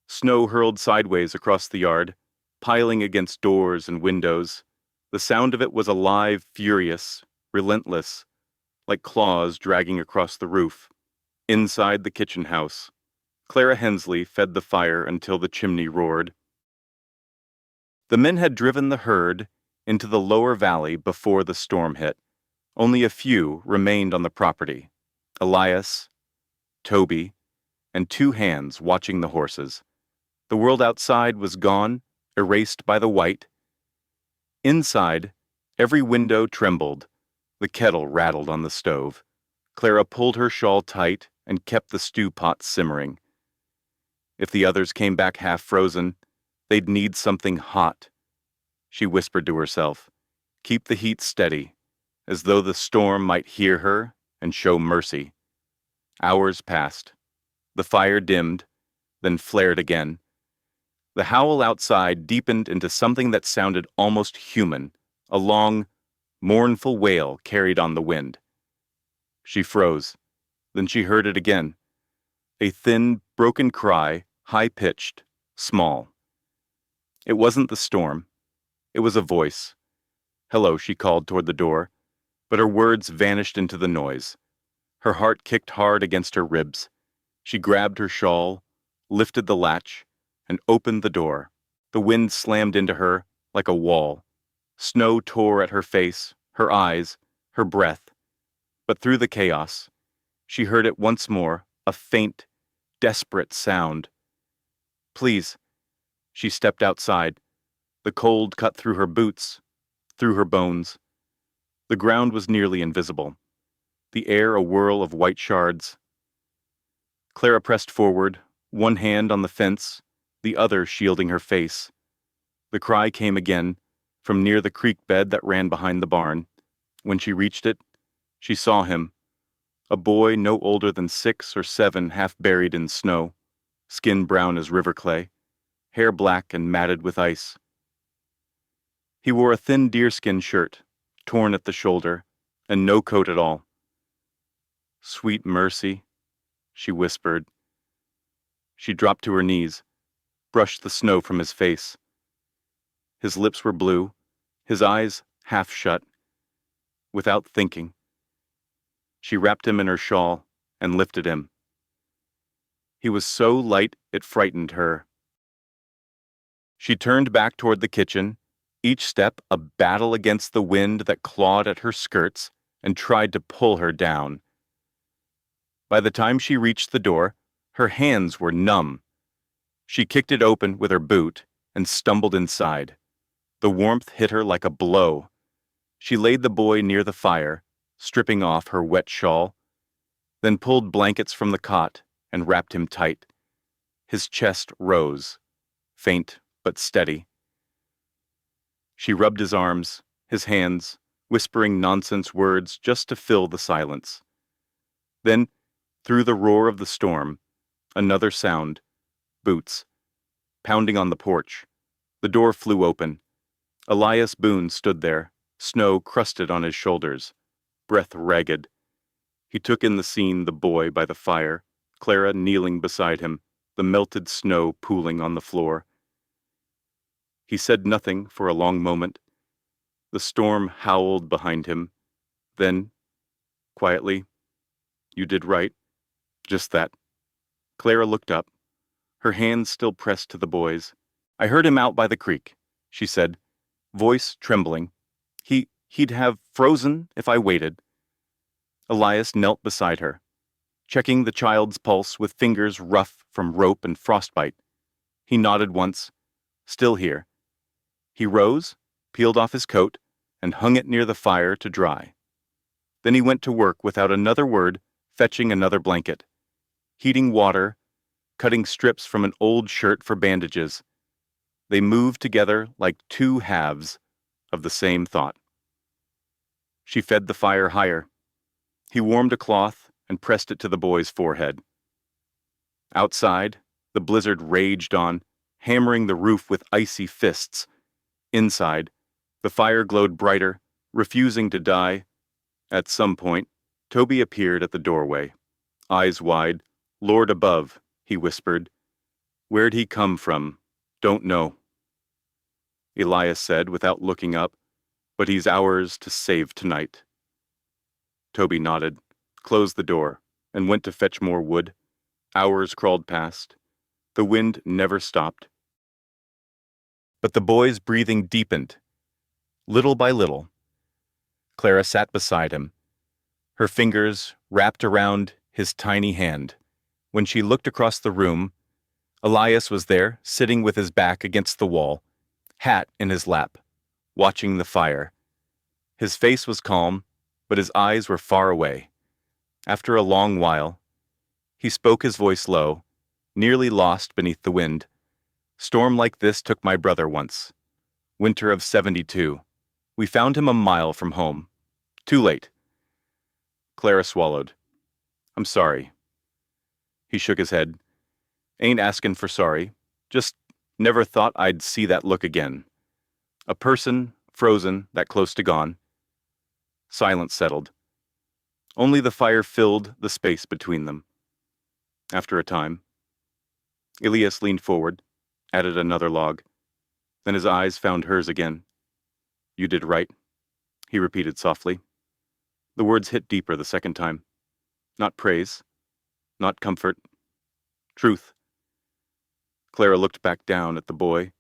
Snow hurled sideways across the yard, piling against doors and windows. The sound of it was alive, furious, relentless, like claws dragging across the roof. Inside the kitchen house, Clara Hensley fed the fire until the chimney roared. The men had driven the herd into the lower valley before the storm hit. Only a few remained on the property. Elias, Toby, and 2 hands watching the horses. The world outside was gone, erased by the white. Inside, every window trembled. The kettle rattled on the stove. Clara pulled her shawl tight and kept the stew pot simmering. If the others came back half frozen, they'd need something hot. She whispered to herself, "Keep the heat steady," as though the storm might hear her and show mercy. Hours passed. The fire dimmed, then flared again. The howl outside deepened into something that sounded almost human, a long, mournful wail carried on the wind. She froze. Then she heard it again. A thin, broken cry, high-pitched, small. It wasn't the storm. It was a voice. "Hello," she called toward the door, but her words vanished into the noise. Her heart kicked hard against her ribs. She grabbed her shawl, lifted the latch, and opened the door. The wind slammed into her like a wall. Snow tore at her face, her eyes, her breath. But through the chaos, she heard it once more, a faint, desperate sound. "Please." She stepped outside. The cold cut through her boots, through her bones. The ground was nearly invisible, the air a whirl of white shards. Clara pressed forward, one hand on the fence, the other shielding her face. The cry came again, from near the creek bed that ran behind the barn. When she reached it, she saw him, a boy no older than 6 or 7, half buried in snow, skin brown as river clay, hair black and matted with ice. He wore a thin deerskin shirt, torn at the shoulder, and no coat at all. "Sweet mercy," she whispered. She dropped to her knees, brushed the snow from his face. His lips were blue, his eyes half shut. Without thinking, she wrapped him in her shawl and lifted him. He was so light it frightened her. She turned back toward the kitchen, each step a battle against the wind that clawed at her skirts and tried to pull her down. By the time she reached the door, her hands were numb. She kicked it open with her boot and stumbled inside. The warmth hit her like a blow. She laid the boy near the fire, stripping off her wet shawl, then pulled blankets from the cot and wrapped him tight. His chest rose, faint but steady. She rubbed his arms, his hands, whispering nonsense words just to fill the silence. Then, through the roar of the storm, another sound, boots, pounding on the porch. The door flew open. Elias Boone stood there, snow crusted on his shoulders, breath ragged. He took in the scene, the boy by the fire, Clara kneeling beside him, the melted snow pooling on the floor. He said nothing for a long moment. The storm howled behind him. Then, quietly, "You did right." Just that. Clara looked up, her hands still pressed to the boy's. "I heard him out by the creek," she said, voice trembling. He'd have frozen if I waited." Elias knelt beside her, checking the child's pulse with fingers rough from rope and frostbite. He nodded once, still here. He rose, peeled off his coat, and hung it near the fire to dry. Then he went to work without another word, fetching another blanket, heating water, cutting strips from an old shirt for bandages. They moved together like two halves of the same thought. She fed the fire higher. He warmed a cloth and pressed it to the boy's forehead. Outside, the blizzard raged on, hammering the roof with icy fists. Inside, the fire glowed brighter, refusing to die. At some point, Toby appeared at the doorway, eyes wide. "Lord above," he whispered. "Where'd he come from? Don't know." Elias said without looking up, "But he's ours to save tonight." Toby nodded, closed the door, and went to fetch more wood. Hours crawled past. The wind never stopped. But the boy's breathing deepened, little by little. Clara sat beside him, her fingers wrapped around his tiny hand. When she looked across the room, Elias was there, sitting with his back against the wall, hat in his lap, watching the fire. His face was calm, but his eyes were far away. After a long while, he spoke, his voice low, nearly lost beneath the wind. "Storm like this took my brother once. Winter of '72. We found him a mile from home. Too late." Clara swallowed. "I'm sorry." He shook his head. "Ain't askin' for sorry. Just never thought I'd see that look again. A person frozen that close to gone." Silence settled. Only the fire filled the space between them. After a time, Elias leaned forward, added another log. Then his eyes found hers again. "You did right," he repeated softly. The words hit deeper the second time. Not praise, not comfort, truth. Clara looked back down at the boy,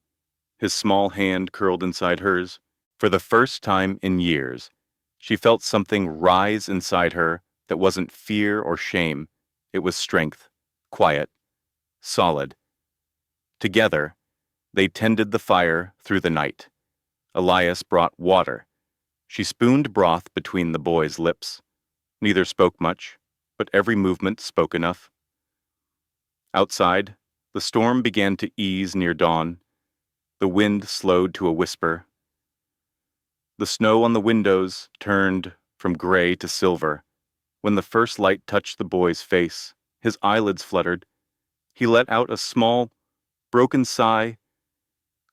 his small hand curled inside hers. For the first time in years, she felt something rise inside her that wasn't fear or shame. It was strength, quiet, solid. Together, they tended the fire through the night. Elias brought water. She spooned broth between the boy's lips. Neither spoke much, but every movement spoke enough. Outside, the storm began to ease near dawn. The wind slowed to a whisper. The snow on the windows turned from gray to silver. When the first light touched the boy's face, his eyelids fluttered. He let out a small, broken sigh.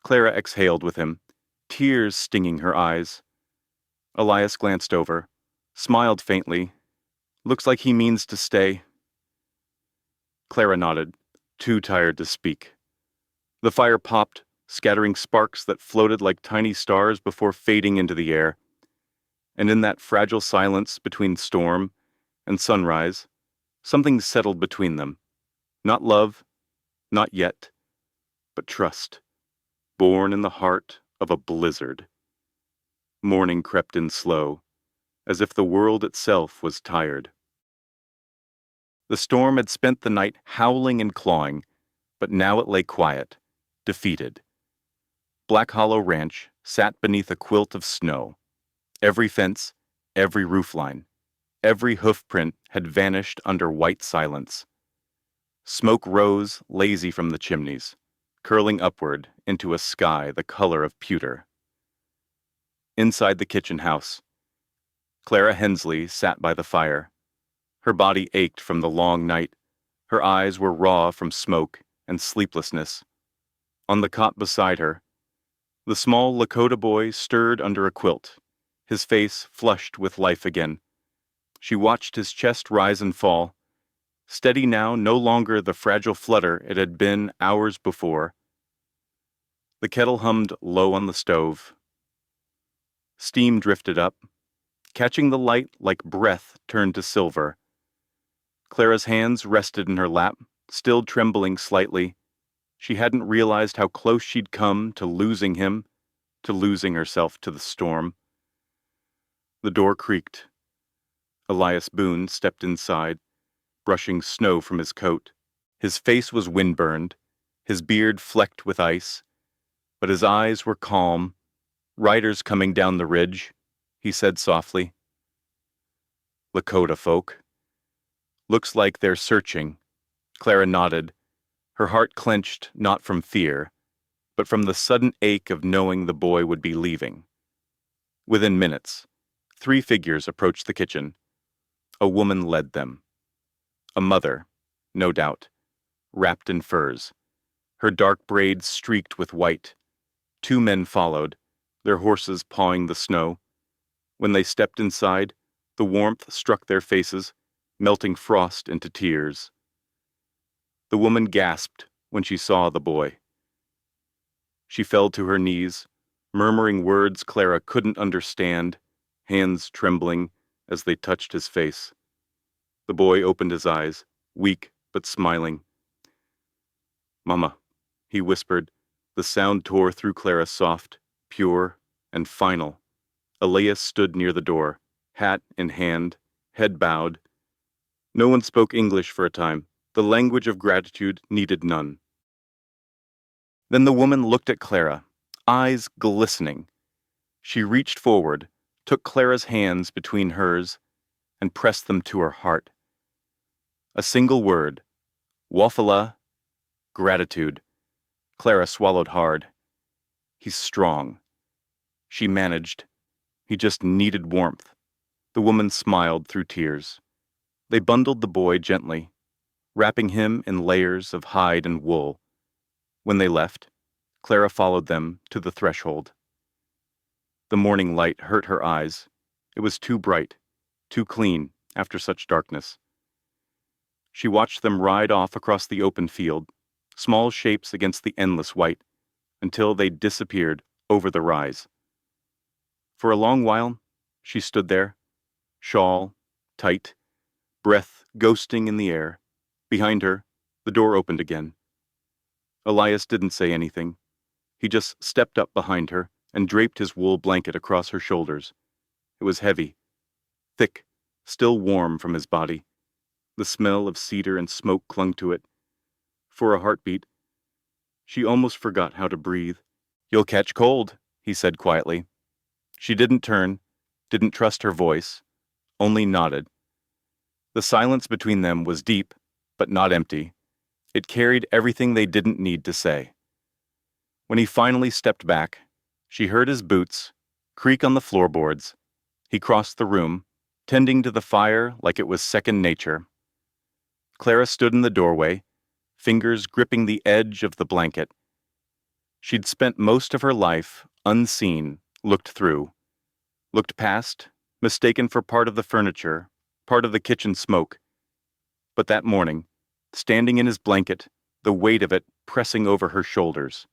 Clara exhaled with him, tears stinging her eyes. Elias glanced over, smiled faintly. "Looks like he means to stay." Clara nodded, too tired to speak. The fire popped, scattering sparks that floated like tiny stars before fading into the air. And in that fragile silence between storm and sunrise, Something settled between them. Not love, not yet, but trust, born in the heart of a blizzard. Morning crept in slow, as if the world itself was tired. The storm had spent the night howling and clawing, but now it lay quiet, defeated. Black Hollow Ranch sat beneath a quilt of snow. Every fence, every roofline, every hoofprint had vanished under white silence. Smoke rose lazy from the chimneys, curling upward into a sky the color of pewter. Inside the kitchen house, Clara Hensley sat by the fire. Her body ached from the long night. Her eyes were raw from smoke and sleeplessness. On the cot beside her, the small Lakota boy stirred under a quilt, his face flushed with life again. She watched his chest rise and fall, steady now, no longer the fragile flutter it had been hours before. The kettle hummed low on the stove. Steam drifted up, catching the light like breath turned to silver. Clara's hands rested in her lap, still trembling slightly. She hadn't realized how close she'd come to losing him, to losing herself to the storm. The door creaked. Elias Boone stepped inside, brushing snow from his coat. His face was windburned, his beard flecked with ice, but his eyes were calm. "Riders coming down the ridge," he said softly. "Lakota folk. Looks like they're searching." Clara nodded, her heart clenched not from fear, but from the sudden ache of knowing the boy would be leaving. Within minutes, 3 figures approached the kitchen. A woman led them. A mother, no doubt, wrapped in furs, her dark braids streaked with white. 2 men followed, their horses pawing the snow. When they stepped inside, the warmth struck their faces, melting frost into tears. The woman gasped when she saw the boy. She fell to her knees, murmuring words Clara couldn't understand, hands trembling as they touched his face. The boy opened his eyes, weak but smiling. "Mama," he whispered. The sound tore through Clara, soft, pure, and final. Elias stood near the door, hat in hand, head bowed. No one spoke English for a time. The language of gratitude needed none. Then the woman looked at Clara, eyes glistening. She reached forward, took Clara's hands between hers, and pressed them to her heart. A single word, "Wafala," gratitude. Clara swallowed hard. He's strong. She managed. He just needed warmth. The woman smiled through tears. They bundled the boy gently, wrapping him in layers of hide and wool. When they left, Clara followed them to the threshold. The morning light hurt her eyes. It was too bright, too clean after such darkness. She watched them ride off across the open field, small shapes against the endless white, until they disappeared over the rise. For a long while, she stood there, shawl tight, breath ghosting in the air. Behind her, the door opened again. Elias didn't say anything. He just stepped up behind her and draped his wool blanket across her shoulders. It was heavy, thick, still warm from his body. The smell of cedar and smoke clung to it. For a heartbeat, she almost forgot how to breathe. "You'll catch cold," he said quietly. She didn't turn, didn't trust her voice, only nodded. The silence between them was deep, but not empty. It carried everything they didn't need to say. When he finally stepped back, she heard his boots creak on the floorboards. He crossed the room, tending to the fire like it was second nature. Clara stood in the doorway, fingers gripping the edge of the blanket. She'd spent most of her life unseen, looked through, looked past, mistaken for part of the furniture, part of the kitchen smoke. But that morning, standing in his blanket, the weight of it pressing over her shoulders,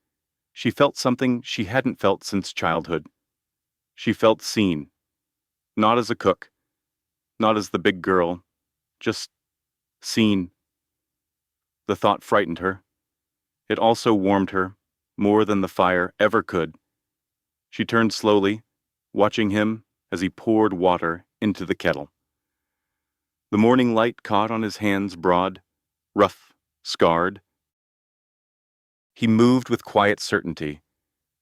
she felt something she hadn't felt since childhood. She felt seen, not as a cook, not as the big girl, just Seen. The thought frightened her. It also warmed her, more than the fire ever could. She turned slowly, watching him as he poured water into the kettle. The morning light caught on his hands broad, rough, scarred. He moved with quiet certainty,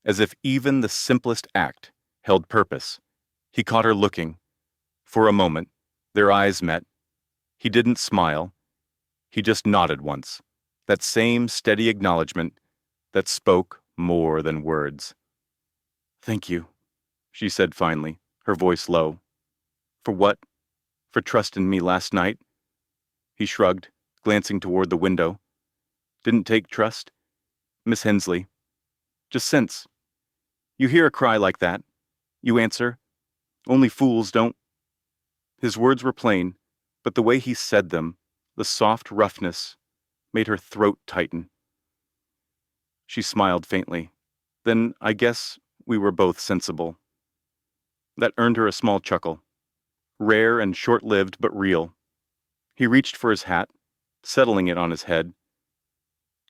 as if even the simplest act held purpose. He caught her looking. For a moment, their eyes met. He didn't smile. He just nodded once, that same steady acknowledgement that spoke more than words. "Thank you," she said finally, her voice low. "For what? For trusting me last night?" He shrugged, glancing toward the window. "Didn't take trust? Miss Hensley. Just sense. You hear a cry like that. You answer. Only fools don't." His words were plain, but the way he said them, the soft roughness, made her throat tighten. She smiled faintly. "Then I guess we were both sensible." That earned her a small chuckle. Rare and short-lived, but real. He reached for his hat, settling it on his head.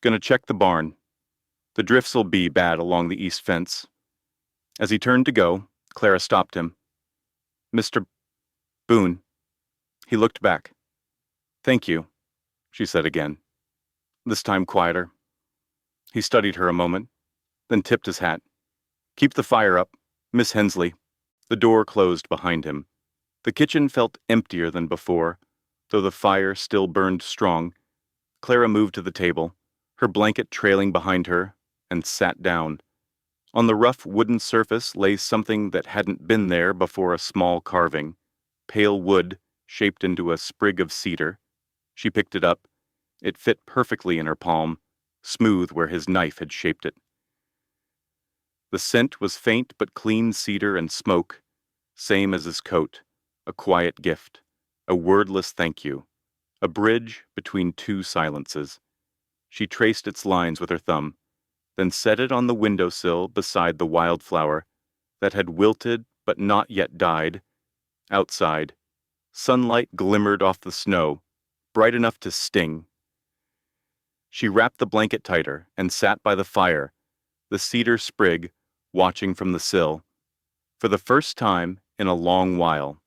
"Gonna check the barn. The drifts'll be bad along the east fence." As he turned to go, Clara stopped him. "Mr. Boone." He looked back. "Thank you," she said again, this time quieter. He studied her a moment, then tipped his hat. "Keep the fire up, Miss Hensley." The door closed behind him. The kitchen felt emptier than before, though the fire still burned strong. Clara moved to the table, her blanket trailing behind her, and sat down. On the rough wooden surface lay something that hadn't been there before, a small carving. Pale wood, shaped into a sprig of cedar. She picked it up. It fit perfectly in her palm, smooth where his knife had shaped it. The scent was faint but clean cedar and smoke, same as his coat, a quiet gift, a wordless thank you, a bridge between two silences. She traced its lines with her thumb, then set it on the windowsill beside the wildflower that had wilted but not yet died. Outside, sunlight glimmered off the snow, bright enough to sting. She wrapped the blanket tighter and sat by the fire, the cedar sprig watching from the sill. For the first time in a long while,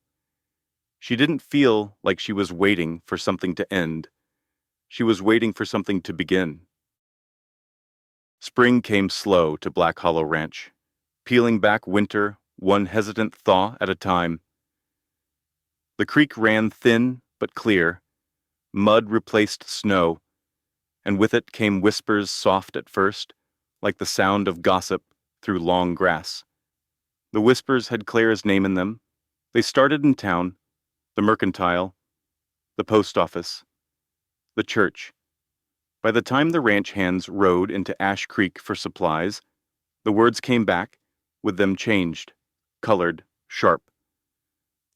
she didn't feel like she was waiting for something to end. She was waiting for something to begin. Spring came slow to Black Hollow Ranch, peeling back winter one hesitant thaw at a time. The creek ran thin but clear. Mud replaced snow, and with it came whispers soft at first, like the sound of gossip through long grass. The whispers had Clara's name in them. They started in town, the mercantile, the post office, the church. By the time the ranch hands rode into Ash Creek for supplies, the words came back, with them changed, colored, sharp.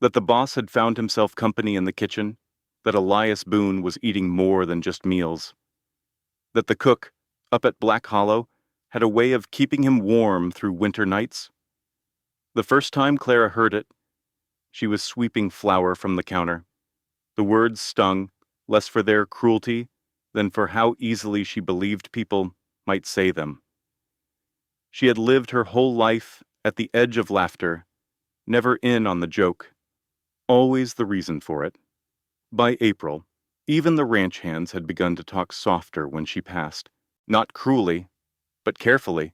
That the boss had found himself company in the kitchen, that Elias Boone was eating more than just meals. That the cook, up at Black Hollow, had a way of keeping him warm through winter nights. The first time Clara heard it, she was sweeping flour from the counter. The words stung, less for their cruelty than for how easily she believed people might say them. She had lived her whole life at the edge of laughter, never in on the joke, always the reason for it. By April, even the ranch hands had begun to talk softer when she passed, not cruelly, but carefully.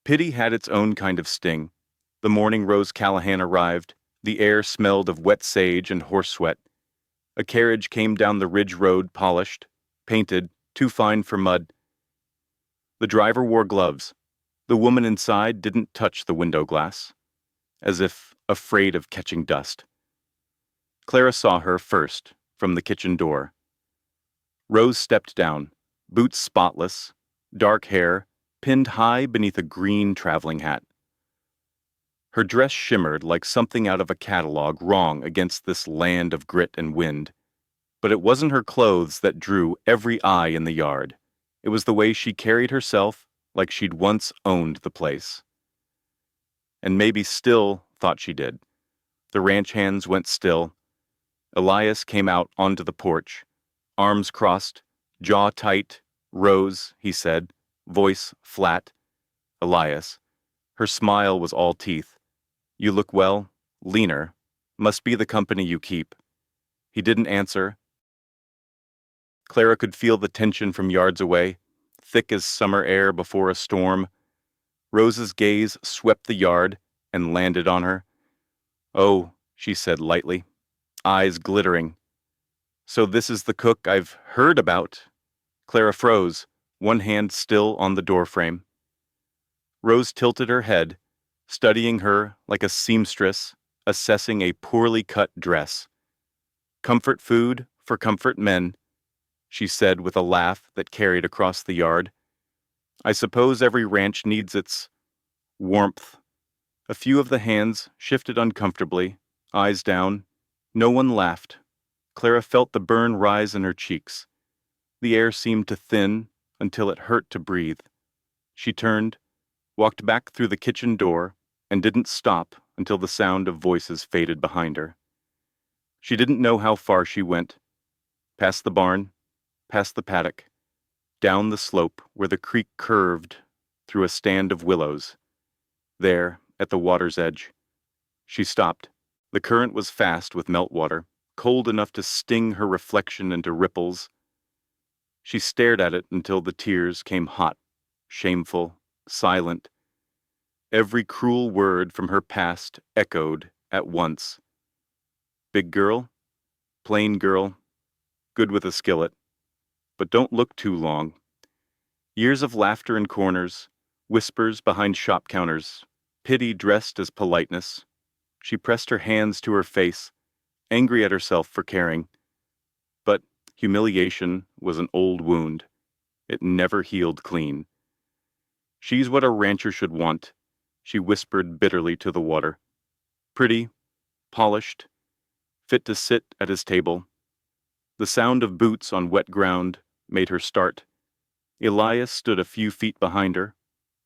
Pity had its own kind of sting. The morning Rose Callahan arrived. The air smelled of wet sage and horse sweat. A carriage came down the ridge road, polished, painted, too fine for mud. The driver wore gloves. The woman inside didn't touch the window glass, as if afraid of catching dust. Clara saw her first from the kitchen door. Rose stepped down, boots spotless, dark hair pinned high beneath a green traveling hat. Her dress shimmered like something out of a catalog wrong against this land of grit and wind. But it wasn't her clothes that drew every eye in the yard. It was the way she carried herself, like she'd once owned the place. And maybe still thought she did. The ranch hands went still. Elias came out onto the porch, arms crossed, jaw tight. "Rose," he said, voice flat. "Elias." Her smile was all teeth. "You look well, leaner. Must be the company you keep." He didn't answer. Clara could feel the tension from yards away, thick as summer air before a storm. Rose's gaze swept the yard and landed on her. "Oh," she said lightly, eyes glittering. "So this is the cook I've heard about?" Clara froze, one hand still on the doorframe. Rose tilted her head, studying her like a seamstress assessing a poorly cut dress. "Comfort food for comfort men," she said with a laugh that carried across the yard. "I suppose every ranch needs its warmth." A few of the hands shifted uncomfortably, eyes down. No one laughed. Clara felt the burn rise in her cheeks. The air seemed to thin until it hurt to breathe. She turned, walked back through the kitchen door, and didn't stop until the sound of voices faded behind her. She didn't know how far she went. Past the barn, past the paddock, down the slope where the creek curved through a stand of willows. There, at the water's edge. She stopped. The current was fast with meltwater, cold enough to sting her reflection into ripples. She stared at it until the tears came hot, shameful, silent. Every cruel word from her past echoed at once. Big girl, plain girl, good with a skillet, but don't look too long. Years of laughter in corners, whispers behind shop counters, pity dressed as politeness. She pressed her hands to her face, angry at herself for caring. But humiliation was an old wound. It never healed clean. "She's what a rancher should want," she whispered bitterly to the water. "Pretty, polished, fit to sit at his table." The sound of boots on wet ground made her start. Elias stood a few feet behind her,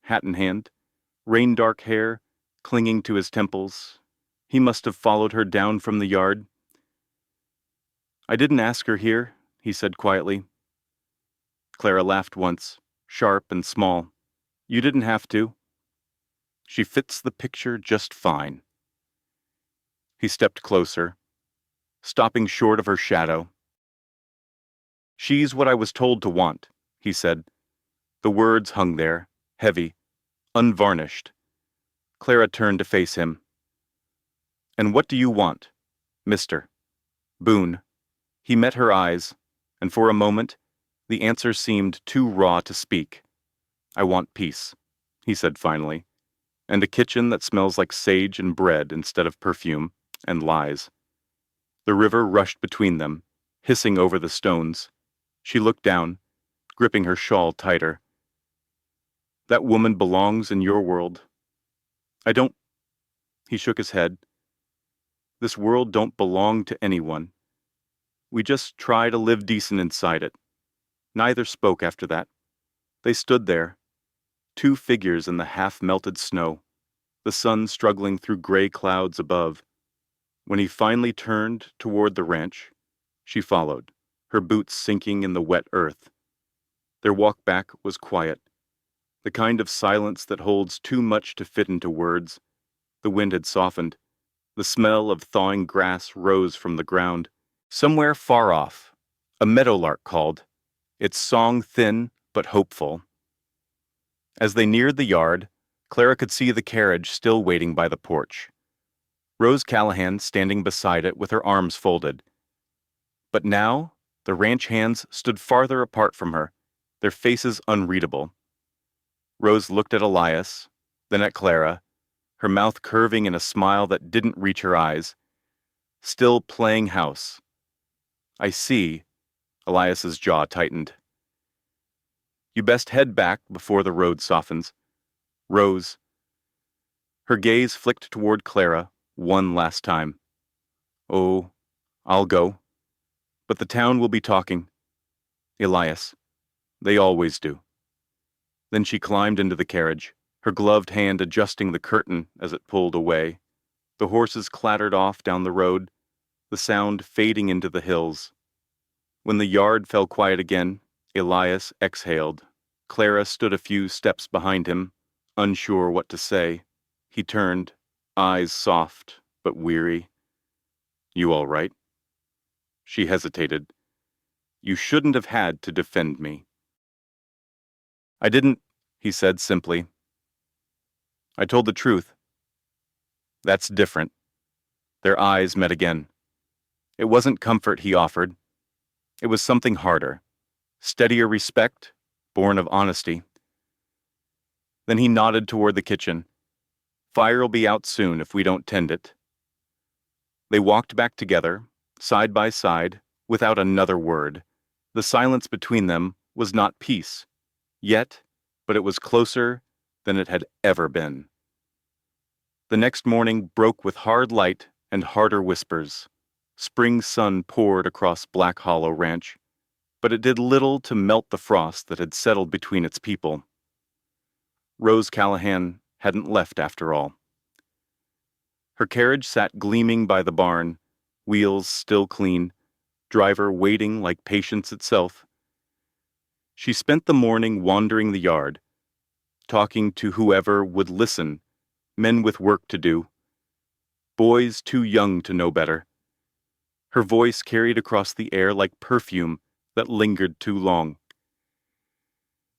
hat in hand, rain-dark hair clinging to his temples. He must have followed her down from the yard. "I didn't ask her here," he said quietly. Clara laughed once, sharp and small. "You didn't have to. She fits the picture just fine." He stepped closer, stopping short of her shadow. "She's what I was told to want," he said. The words hung there, heavy, unvarnished. Clara turned to face him. "And what do you want, Mr. Boone?" He met her eyes, and for a moment, the answer seemed too raw to speak. "I want peace," he said finally, "and a kitchen that smells like sage and bread instead of perfume and lies." The river rushed between them, hissing over the stones. She looked down, gripping her shawl tighter. "That woman belongs in your world. I don't—" He shook his head. "This world don't belong to anyone. We just try to live decent inside it." Neither spoke after that. They stood there, two figures in the half-melted snow, the sun struggling through gray clouds above. When he finally turned toward the ranch, she followed, her boots sinking in the wet earth. Their walk back was quiet, the kind of silence that holds too much to fit into words. The wind had softened. The smell of thawing grass rose from the ground. Somewhere far off, a meadowlark called, its song thin but hopeful. As they neared the yard, Clara could see the carriage still waiting by the porch. Rose Callahan standing beside it with her arms folded. But now, the ranch hands stood farther apart from her, their faces unreadable. Rose looked at Elias, then at Clara, her mouth curving in a smile that didn't reach her eyes. "Still playing house." "I see." Elias's jaw tightened. "You best head back before the road softens." "Rose." Her gaze flicked toward Clara one last time. "Oh, I'll go. But the town will be talking. Elias. They always do." Then she climbed into the carriage, her gloved hand adjusting the curtain as it pulled away. The horses clattered off down the road. the sound fading into the hills. When the yard fell quiet again, Elias exhaled. Clara stood a few steps behind him, unsure what to say. He turned, eyes soft but weary. "You all right?" She hesitated. "You shouldn't have had to defend me." "I didn't," he said simply. "I told the truth." "That's different." Their eyes met again. It wasn't comfort he offered. It was something harder. Steadier respect, born of honesty. Then he nodded toward the kitchen. "Fire'll be out soon if we don't tend it." They walked back together, side by side, without another word. The silence between them was not peace, yet, but it was closer than it had ever been. The next morning broke with hard light and harder whispers. Spring sun poured across Black Hollow Ranch, but it did little to melt the frost that had settled between its people. Rose Callahan hadn't left after all. Her carriage sat gleaming by the barn, wheels still clean, driver waiting like patience itself. She spent the morning wandering the yard, talking to whoever would listen, men with work to do, boys too young to know better. Her voice carried across the air like perfume that lingered too long.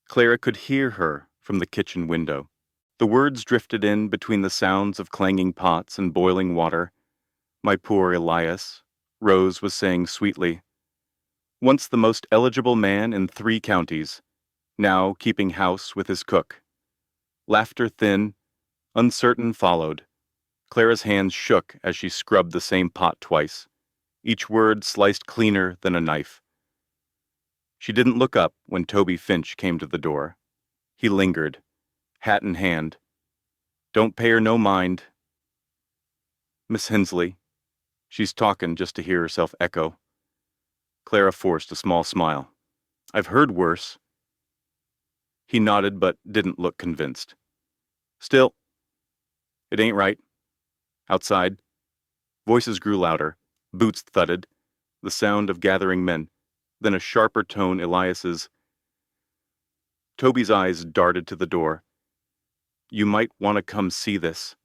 Clara could hear her from the kitchen window. The words drifted in between the sounds of clanging pots and boiling water. "My poor Elias," Rose was saying sweetly. "Once the most eligible man in 3 counties, now keeping house with his cook." Laughter thin, uncertain followed. Clara's hands shook as she scrubbed the same pot twice, each word sliced cleaner than a knife. She didn't look up when Toby Finch came to the door. He lingered, hat in hand. "Don't pay her no mind." "Miss Hensley." She's talkin' just to hear herself echo. Clara forced a small smile. "I've heard worse." He nodded but didn't look convinced. "Still, it ain't right." Outside, voices grew louder, boots thudded, the sound of gathering men, then a sharper tone Elias's. Toby's eyes darted to the door. "You might want to come see this."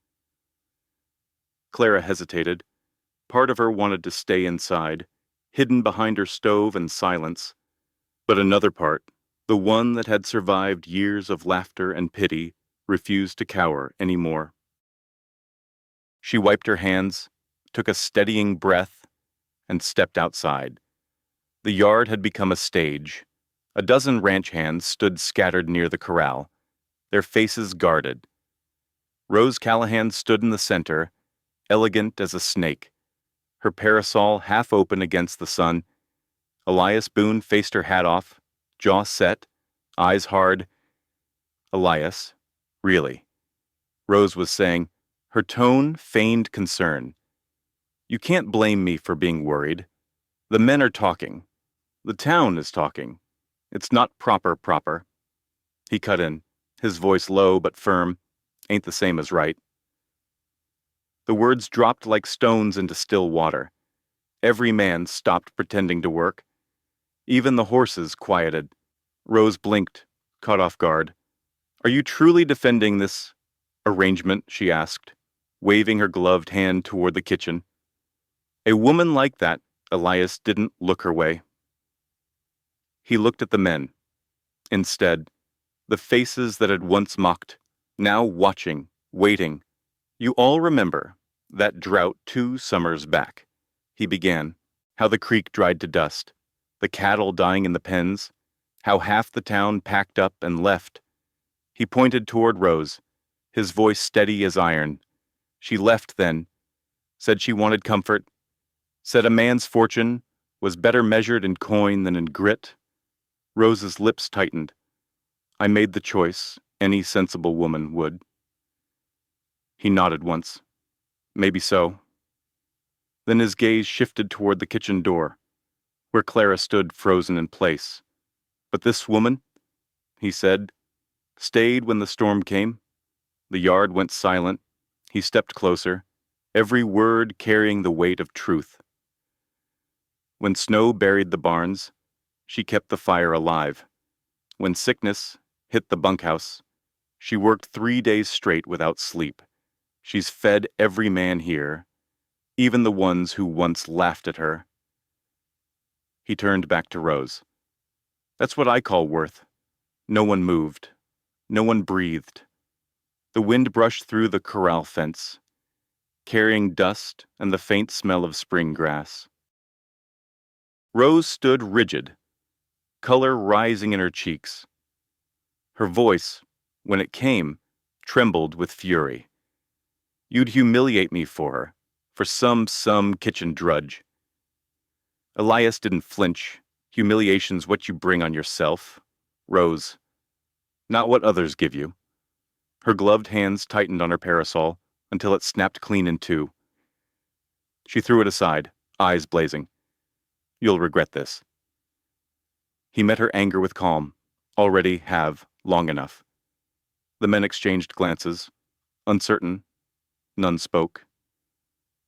Clara hesitated. Part of her wanted to stay inside, hidden behind her stove and silence. But another part, the one that had survived years of laughter and pity, refused to cower anymore. She wiped her hands, took a steadying breath, and stepped outside. The yard had become a stage. A dozen ranch hands stood scattered near the corral, their faces guarded. Rose Callahan stood in the center, elegant as a snake, her parasol half open against the sun. Elias Boone faced her hat off, jaw set, eyes hard. "Elias, really," Rose was saying, her tone feigned concern. "You can't blame me for being worried. The men are talking. The town is talking. It's not proper." He cut in, his voice low but firm. "Ain't the same as right." The words dropped like stones into still water. Every man stopped pretending to work. Even the horses quieted. Rose blinked, caught off guard. "Are you truly defending this arrangement?" she asked, waving her gloved hand toward the kitchen. A woman like that, Elias didn't look her way. He looked at the men. Instead, the faces that had once mocked, now watching, waiting. "You all remember that drought 2 summers back," he began, "how the creek dried to dust, the cattle dying in the pens, how half the town packed up and left." He pointed toward Rose, his voice steady as iron. "She left then, said she wanted comfort, said a man's fortune was better measured in coin than in grit." Rose's lips tightened. "I made the choice any sensible woman would." He nodded once. "Maybe so." Then his gaze shifted toward the kitchen door, where Clara stood frozen in place. "But this woman," he said, "stayed when the storm came." The yard went silent. He stepped closer, every word carrying the weight of truth. When snow buried the barns, she kept the fire alive. When sickness hit the bunkhouse, she worked 3 days straight without sleep. She's fed every man here, even the ones who once laughed at her. He turned back to Rose. That's what I call worth. No one moved. No one breathed. The wind brushed through the corral fence, carrying dust and the faint smell of spring grass. Rose stood rigid, color rising in her cheeks. Her voice, when it came, trembled with fury. You'd humiliate me for her, for some kitchen drudge. Elias didn't flinch. Humiliation's what you bring on yourself, Rose, not what others give you. Her gloved hands tightened on her parasol until it snapped clean in two. She threw it aside, eyes blazing. You'll regret this. He met her anger with calm. Already have, long enough. The men exchanged glances. Uncertain, none spoke.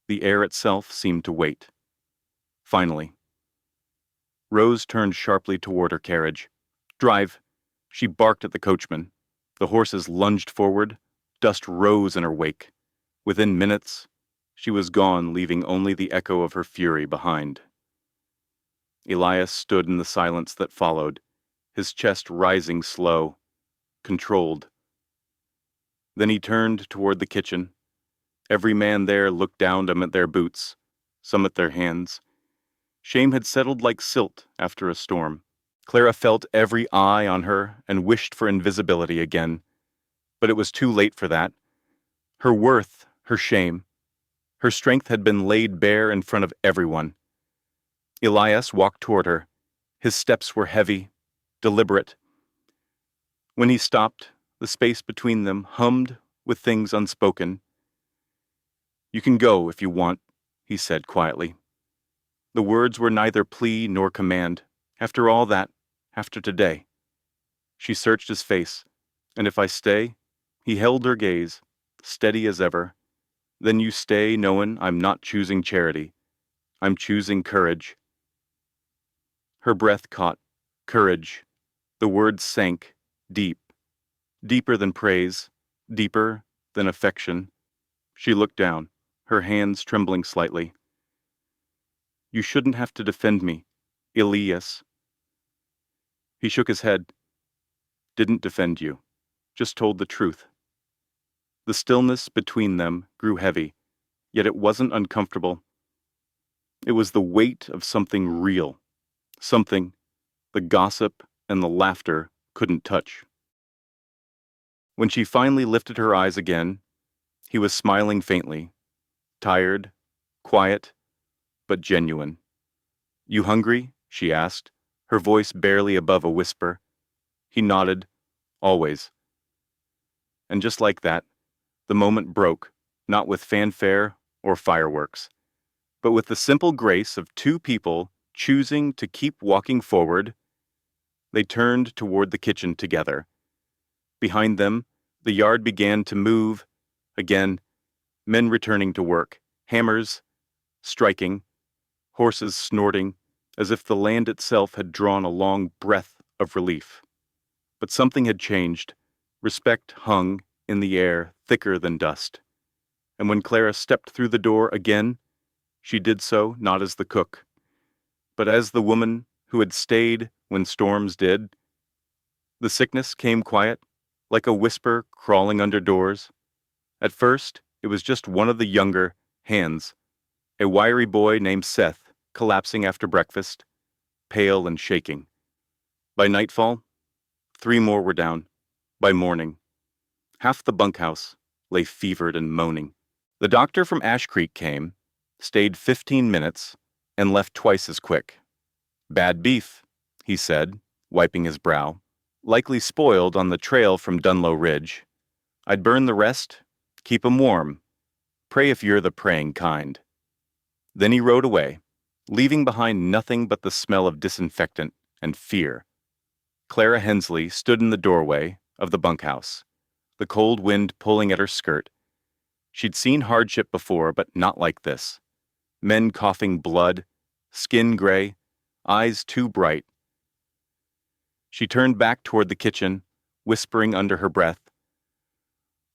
The air itself seemed to wait. Finally, Rose turned sharply toward her carriage. Drive! She barked at the coachman. The horses lunged forward. Dust rose in her wake. Within minutes, she was gone, leaving only the echo of her fury behind. Elias stood in the silence that followed, his chest rising slow, controlled. Then he turned toward the kitchen. Every man there looked down them at their boots, some at their hands. Shame had settled like silt after a storm. Clara felt every eye on her and wished for invisibility again. But it was too late for that. Her worth, her shame, her strength had been laid bare in front of everyone. Elias walked toward her. His steps were heavy, deliberate. When he stopped, the space between them hummed with things unspoken. You can go if you want, he said quietly. The words were neither plea nor command. After all that, after today. She searched his face. And if I stay? He held her gaze, steady as ever. Then you stay knowing I'm not choosing charity. I'm choosing courage. Her breath caught. Courage. The words sank, deep. Deeper than praise, deeper than affection. She looked down, her hands trembling slightly. You shouldn't have to defend me, Elias. He shook his head. Didn't defend you, just told the truth. The stillness between them grew heavy, yet it wasn't uncomfortable. It was the weight of something real, something the gossip and the laughter couldn't touch. When she finally lifted her eyes again, he was smiling faintly, tired, quiet, but genuine. You hungry? She asked, her voice barely above a whisper. He nodded, always. And just like that, the moment broke, not with fanfare or fireworks, but with the simple grace of two people choosing to keep walking forward. They turned toward the kitchen together. Behind them, the yard began to move. Again, men returning to work, hammers striking, horses snorting, as if the land itself had drawn a long breath of relief. But something had changed. Respect hung in the air thicker than dust. And when Clara stepped through the door again, she did so not as the cook, but as the woman who had stayed when storms did. The sickness came quiet, like a whisper crawling under doors. At first, it was just one of the younger hands, a wiry boy named Seth, collapsing after breakfast, pale and shaking. By nightfall, 3 more were down. By morning, half the bunkhouse lay fevered and moaning. The doctor from Ash Creek came, stayed 15 minutes, and left twice as quick. Bad beef, he said, wiping his brow. Likely spoiled on the trail from Dunlow Ridge. I'd burn the rest, keep 'em warm. Pray if you're the praying kind. Then he rode away, leaving behind nothing but the smell of disinfectant and fear. Clara Hensley stood in the doorway of the bunkhouse, the cold wind pulling at her skirt. She'd seen hardship before, but not like this. Men coughing blood, skin gray, eyes too bright. She turned back toward the kitchen, whispering under her breath,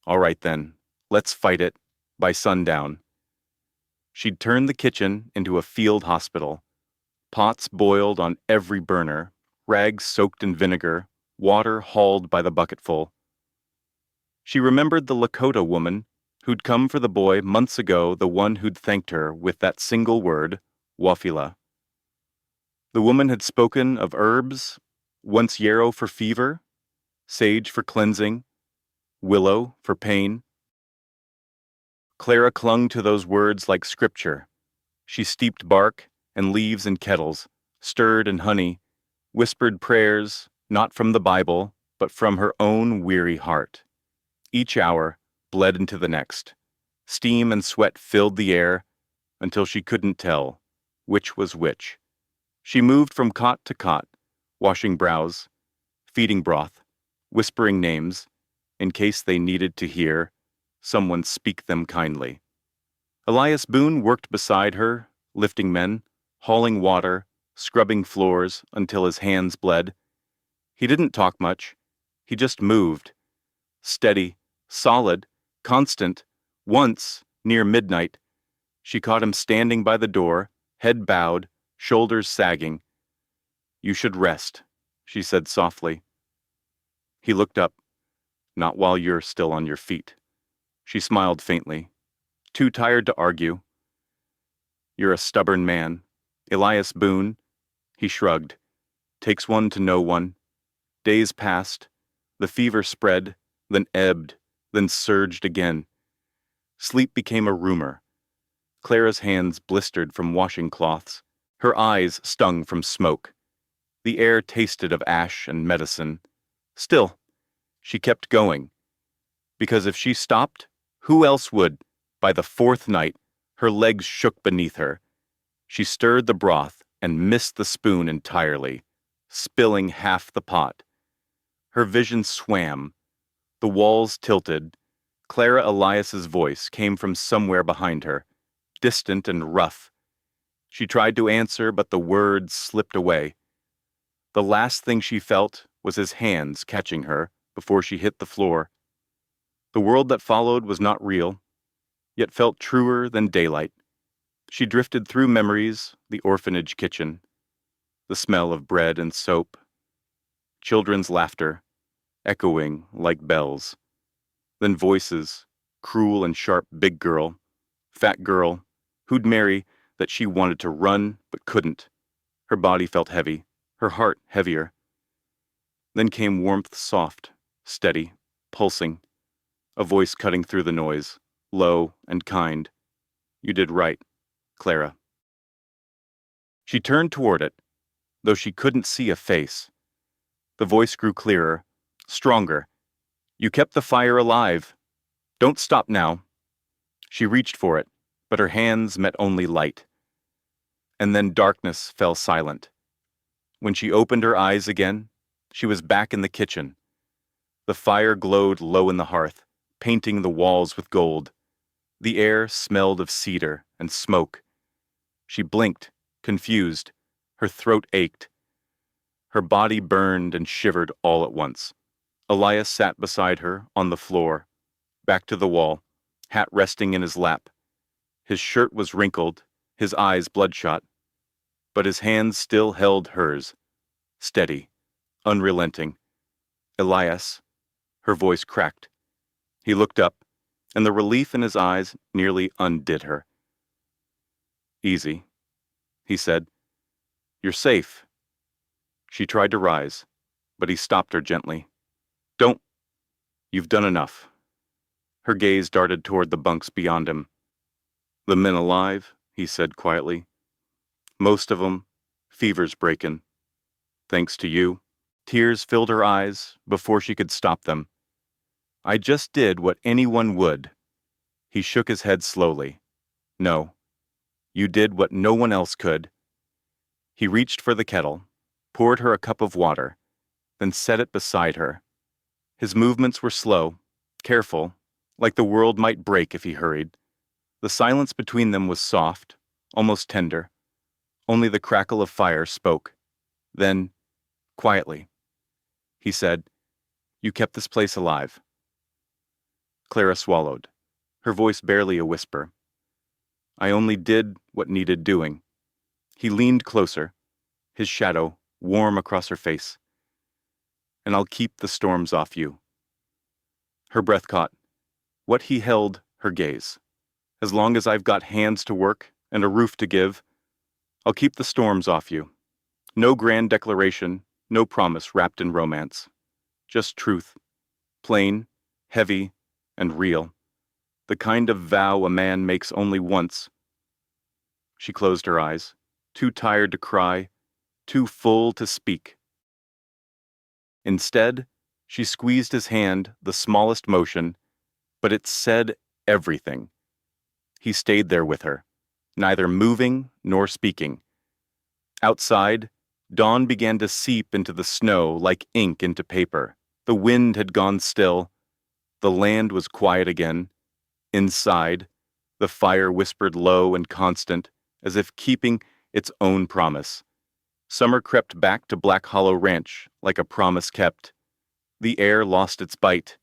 "All right then, let's fight it, by sundown." She'd turned the kitchen into a field hospital. Pots boiled on every burner, rags soaked in vinegar, water hauled by the bucketful. She remembered the Lakota woman who'd come for the boy months ago, the one who'd thanked her with that single word, wafila. The woman had spoken of herbs, once yarrow for fever, sage for cleansing, willow for pain. Clara clung to those words like scripture. She steeped bark and leaves in kettles, stirred in honey, whispered prayers, not from the Bible, but from her own weary heart. Each hour bled into the next. Steam and sweat filled the air until she couldn't tell which was which. She moved from cot to cot, washing brows, feeding broth, whispering names, in case they needed to hear someone speak them kindly. Elias Boone worked beside her, lifting men, hauling water, scrubbing floors until his hands bled. He didn't talk much. He just moved. Steady, solid, constant. Once, near midnight, she caught him standing by the door, head bowed, shoulders sagging. "You should rest," she said softly. He looked up. "Not while you're still on your feet." She smiled faintly. "Too tired to argue." "You're a stubborn man. Elias Boone." He shrugged. "Takes one to know one." Days passed. The fever spread, then ebbed, then surged again. Sleep became a rumor. Clara's hands blistered from washing cloths. Her eyes stung from smoke. The air tasted of ash and medicine. Still, she kept going. Because if she stopped, who else would? By the fourth night, her legs shook beneath her. She stirred the broth and missed the spoon entirely, spilling half the pot. Her vision swam. The walls tilted. Clara Elias's voice came from somewhere behind her, distant and rough. She tried to answer, but the words slipped away. The last thing she felt was his hands catching her before she hit the floor. The world that followed was not real, yet felt truer than daylight. She drifted through memories, the orphanage kitchen, the smell of bread and soap, children's laughter, echoing like bells. Then voices, cruel and sharp big girl, fat girl, who'd marry, that she wanted to run but couldn't. Her body felt heavy, her heart heavier. Then came warmth, soft, steady, pulsing, a voice cutting through the noise, low and kind. "You did right, Clara." She turned toward it, though she couldn't see a face. The voice grew clearer, stronger. "You kept the fire alive. Don't stop now." She reached for it, but her hands met only light. And then darkness fell silent. When she opened her eyes again, she was back in the kitchen. The fire glowed low in the hearth, painting the walls with gold. The air smelled of cedar and smoke. She blinked, confused. Her throat ached. Her body burned and shivered all at once. Elias sat beside her on the floor, back to the wall, hat resting in his lap. His shirt was wrinkled, his eyes bloodshot, but his hands still held hers, steady, unrelenting. "Elias," her voice cracked. He looked up, and the relief in his eyes nearly undid her. "Easy," he said. "You're safe." She tried to rise, but he stopped her gently. "Don't. You've done enough." Her gaze darted toward the bunks beyond him. "The men alive," he said quietly. "Most of 'em, fever's breakin'. Thanks to you." Tears filled her eyes before she could stop them. "I just did what anyone would." He shook his head slowly. "No. You did what no one else could." He reached for the kettle, poured her a cup of water, then set it beside her. His movements were slow, careful, like the world might break if he hurried. The silence between them was soft, almost tender. Only the crackle of fire spoke. Then, quietly, he said, "You kept this place alive." Clara swallowed, her voice barely a whisper. "I only did what needed doing." He leaned closer, his shadow warm across her face. "And I'll keep the storms off you." Her breath caught. What he held, her gaze. "As long as I've got hands to work and a roof to give, I'll keep the storms off you." No grand declaration, no promise wrapped in romance. Just truth. Plain, heavy, and real. The kind of vow a man makes only once. She closed her eyes, too tired to cry, too full to speak. Instead, she squeezed his hand, the smallest motion, but it said everything. He stayed there with her, neither moving nor speaking. Outside, dawn began to seep into the snow like ink into paper. The wind had gone still. The land was quiet again. Inside, the fire whispered low and constant, as if keeping its own promise. Summer crept back to Black Hollow Ranch like a promise kept. The air lost its bite.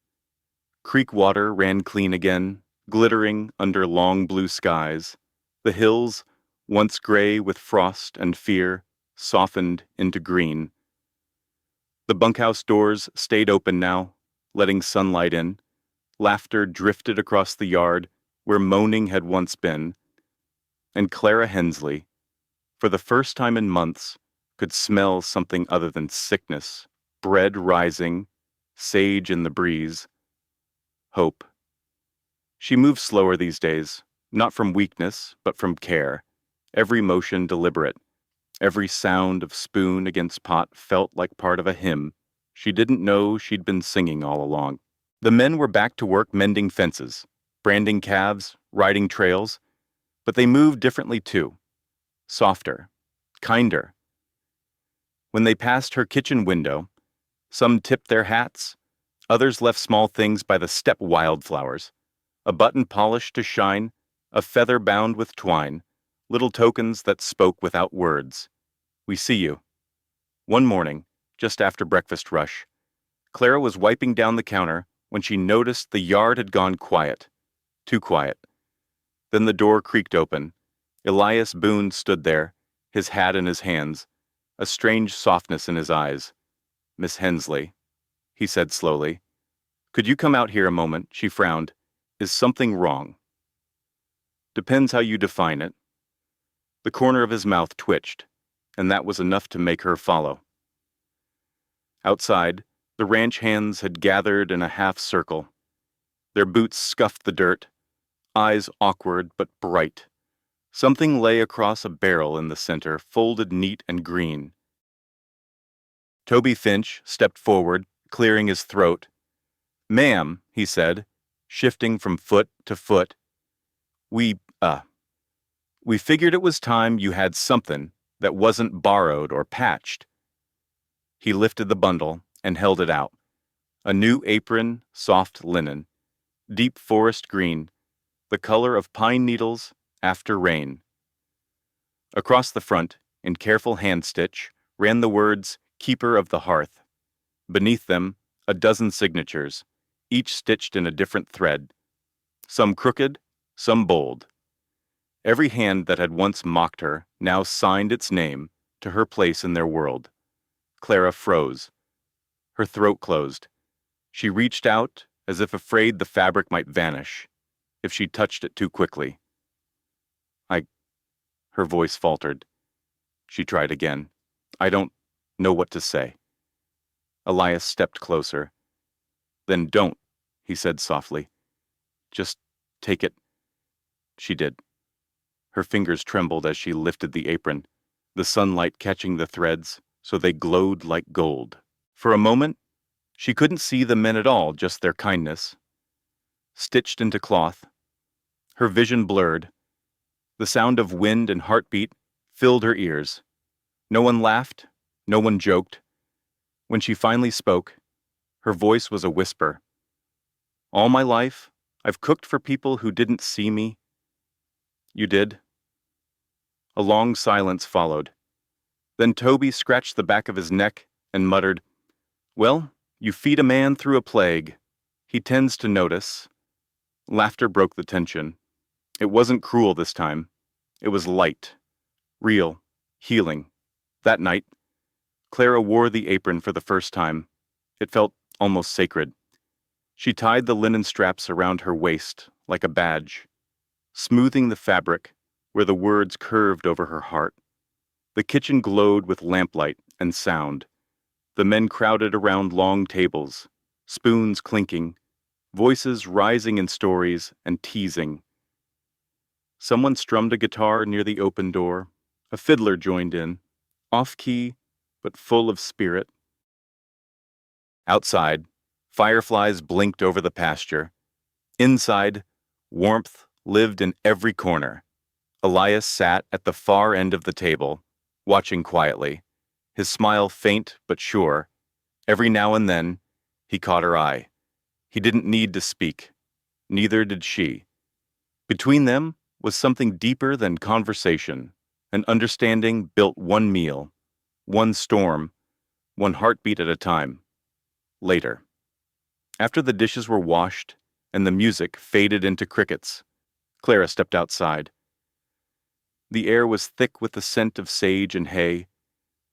Creek water ran clean again, glittering under long blue skies. The hills, once gray with frost and fear, softened into green. The bunkhouse doors stayed open now, letting sunlight in. Laughter drifted across the yard where moaning had once been. And Clara Hensley, for the first time in months, could smell something other than sickness, bread rising, sage in the breeze. Hope. She moved slower these days, not from weakness, but from care, every motion deliberate. Every sound of spoon against pot felt like part of a hymn she didn't know she'd been singing all along. The men were back to work mending fences, branding calves, riding trails, but they moved differently too. Softer, kinder. When they passed her kitchen window, some tipped their hats, others left small things by the step wildflowers, a button polished to shine, a feather bound with twine, little tokens that spoke without words. "We see you." One morning, just after breakfast rush, Clara was wiping down the counter when she noticed the yard had gone quiet. Too quiet. Then the door creaked open. Elias Boone stood there, his hat in his hands, a strange softness in his eyes. "Miss Hensley," he said slowly. "Could you come out here a moment?" She frowned. "Is something wrong?" "Depends how you define it." The corner of his mouth twitched, and that was enough to make her follow. Outside, the ranch hands had gathered in a half circle. Their boots scuffed the dirt, eyes awkward but bright. Something lay across a barrel in the center, folded neat and green. Toby Finch stepped forward, clearing his throat. "Ma'am," he said, shifting from foot to foot, We figured it was time you had something that wasn't borrowed or patched." He lifted the bundle and held it out. A new apron, soft linen, deep forest green, the color of pine needles after rain. Across the front, in careful hand stitch, ran the words, "Keeper of the Hearth." Beneath them, a dozen signatures, each stitched in a different thread, some crooked, some bold. Every hand that had once mocked her now signed its name to her place in their world. Clara froze. Her throat closed. She reached out as if afraid the fabric might vanish if she touched it too quickly. Her voice faltered. She tried again. "I don't know what to say." Elias stepped closer. "Then don't," he said softly. "Just take it." She did. Her fingers trembled as she lifted the apron, the sunlight catching the threads so they glowed like gold. For a moment, she couldn't see the men at all, just their kindness. Stitched into cloth, her vision blurred. The sound of wind and heartbeat filled her ears. No one laughed, no one joked. When she finally spoke, her voice was a whisper. "All my life, I've cooked for people who didn't see me." "You did?" A long silence followed. Then Toby scratched the back of his neck and muttered, "Well, you feed a man through a plague. He tends to notice." Laughter broke the tension. It wasn't cruel this time. It was light, real, healing. That night, Clara wore the apron for the first time. It felt almost sacred. She tied the linen straps around her waist like a badge, smoothing the fabric where the words curved over her heart. The kitchen glowed with lamplight and sound. The men crowded around long tables, spoons clinking, voices rising in stories and teasing. Someone strummed a guitar near the open door. A fiddler joined in, off-key but full of spirit. Outside, fireflies blinked over the pasture. Inside, warmth lived in every corner. Elias sat at the far end of the table, watching quietly, his smile faint but sure. Every now and then, he caught her eye. He didn't need to speak. Neither did she. Between them was something deeper than conversation, an understanding built one meal, one storm, one heartbeat at a time. Later, after the dishes were washed and the music faded into crickets, Clara stepped outside. The air was thick with the scent of sage and hay.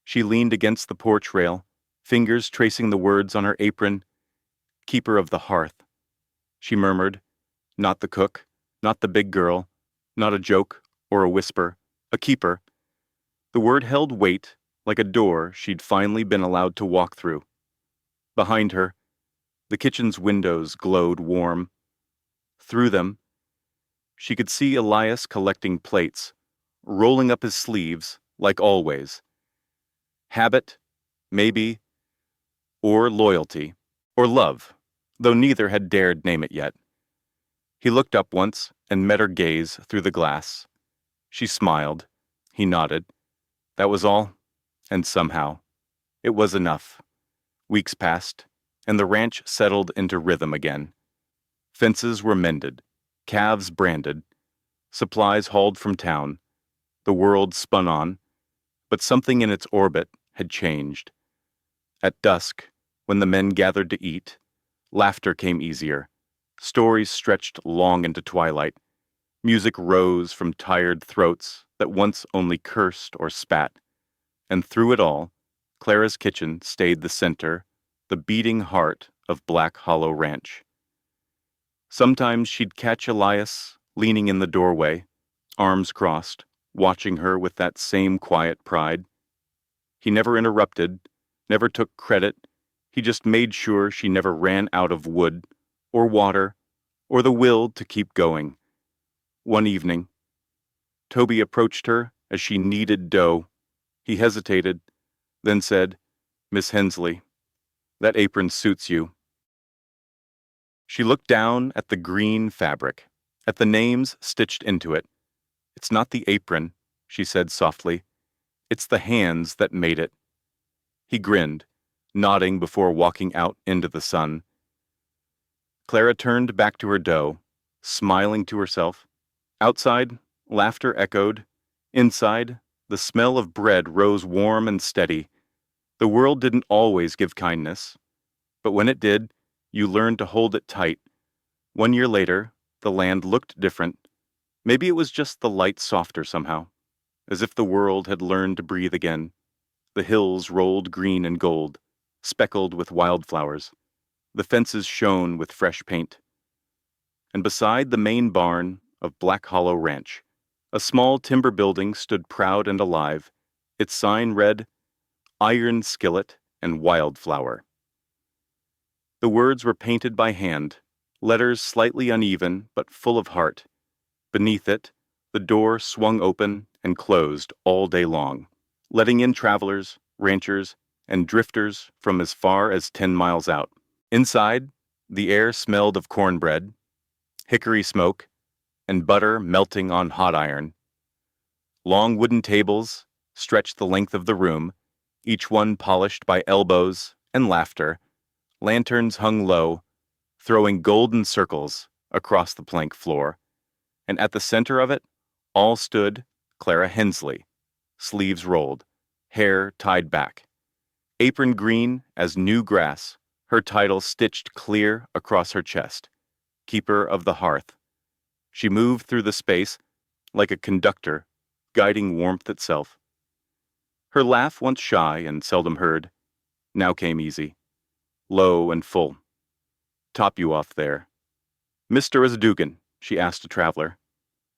She leaned against the porch rail, fingers tracing the words on her apron, "Keeper of the hearth." She murmured, not the cook, not the big girl, not a joke or a whisper, a keeper. The word held weight like a door she'd finally been allowed to walk through. Behind her, the kitchen's windows glowed warm. Through them, she could see Elias collecting plates, rolling up his sleeves, like always. Habit, maybe, or loyalty, or love, though neither had dared name it yet. He looked up once and met her gaze through the glass. She smiled. He nodded. That was all, and somehow, it was enough. Weeks passed, and the ranch settled into rhythm again. Fences were mended, calves branded, supplies hauled from town. The world spun on, but something in its orbit had changed. At dusk, when the men gathered to eat, laughter came easier. Stories stretched long into twilight. Music rose from tired throats that once only cursed or spat. And through it all, Clara's kitchen stayed the center, the beating heart of Black Hollow Ranch. Sometimes she'd catch Elias leaning in the doorway, arms crossed, watching her with that same quiet pride. He never interrupted, never took credit. He just made sure she never ran out of wood, or water, or the will to keep going. One evening, Toby approached her as she kneaded dough. He hesitated, then said, "Miss Hensley, that apron suits you." She looked down at the green fabric, at the names stitched into it. "It's not the apron," she said softly. "It's the hands that made it." He grinned, nodding before walking out into the sun. Clara turned back to her dough, smiling to herself. Outside, laughter echoed. Inside, the smell of bread rose warm and steady. The world didn't always give kindness, but when it did, you learned to hold it tight. 1 year later, the land looked different. Maybe it was just the light softer somehow, as if the world had learned to breathe again. The hills rolled green and gold, speckled with wildflowers. The fences shone with fresh paint. And beside the main barn of Black Hollow Ranch, a small timber building stood proud and alive. Its sign read, "Iron Skillet and Wildflower." The words were painted by hand, letters slightly uneven but full of heart. Beneath it, the door swung open and closed all day long, letting in travelers, ranchers, and drifters from as far as 10 miles out. Inside, the air smelled of cornbread, hickory smoke, and butter melting on hot iron. Long wooden tables stretched the length of the room, each one polished by elbows and laughter. Lanterns hung low, throwing golden circles across the plank floor. And at the center of it, all stood, Clara Hensley, sleeves rolled, hair tied back. Apron green as new grass, her title stitched clear across her chest. Keeper of the hearth. She moved through the space like a conductor, guiding warmth itself. Her laugh, once shy and seldom heard, now came easy, low and full. Top you off there. Mr. Dugan, she asked a traveler,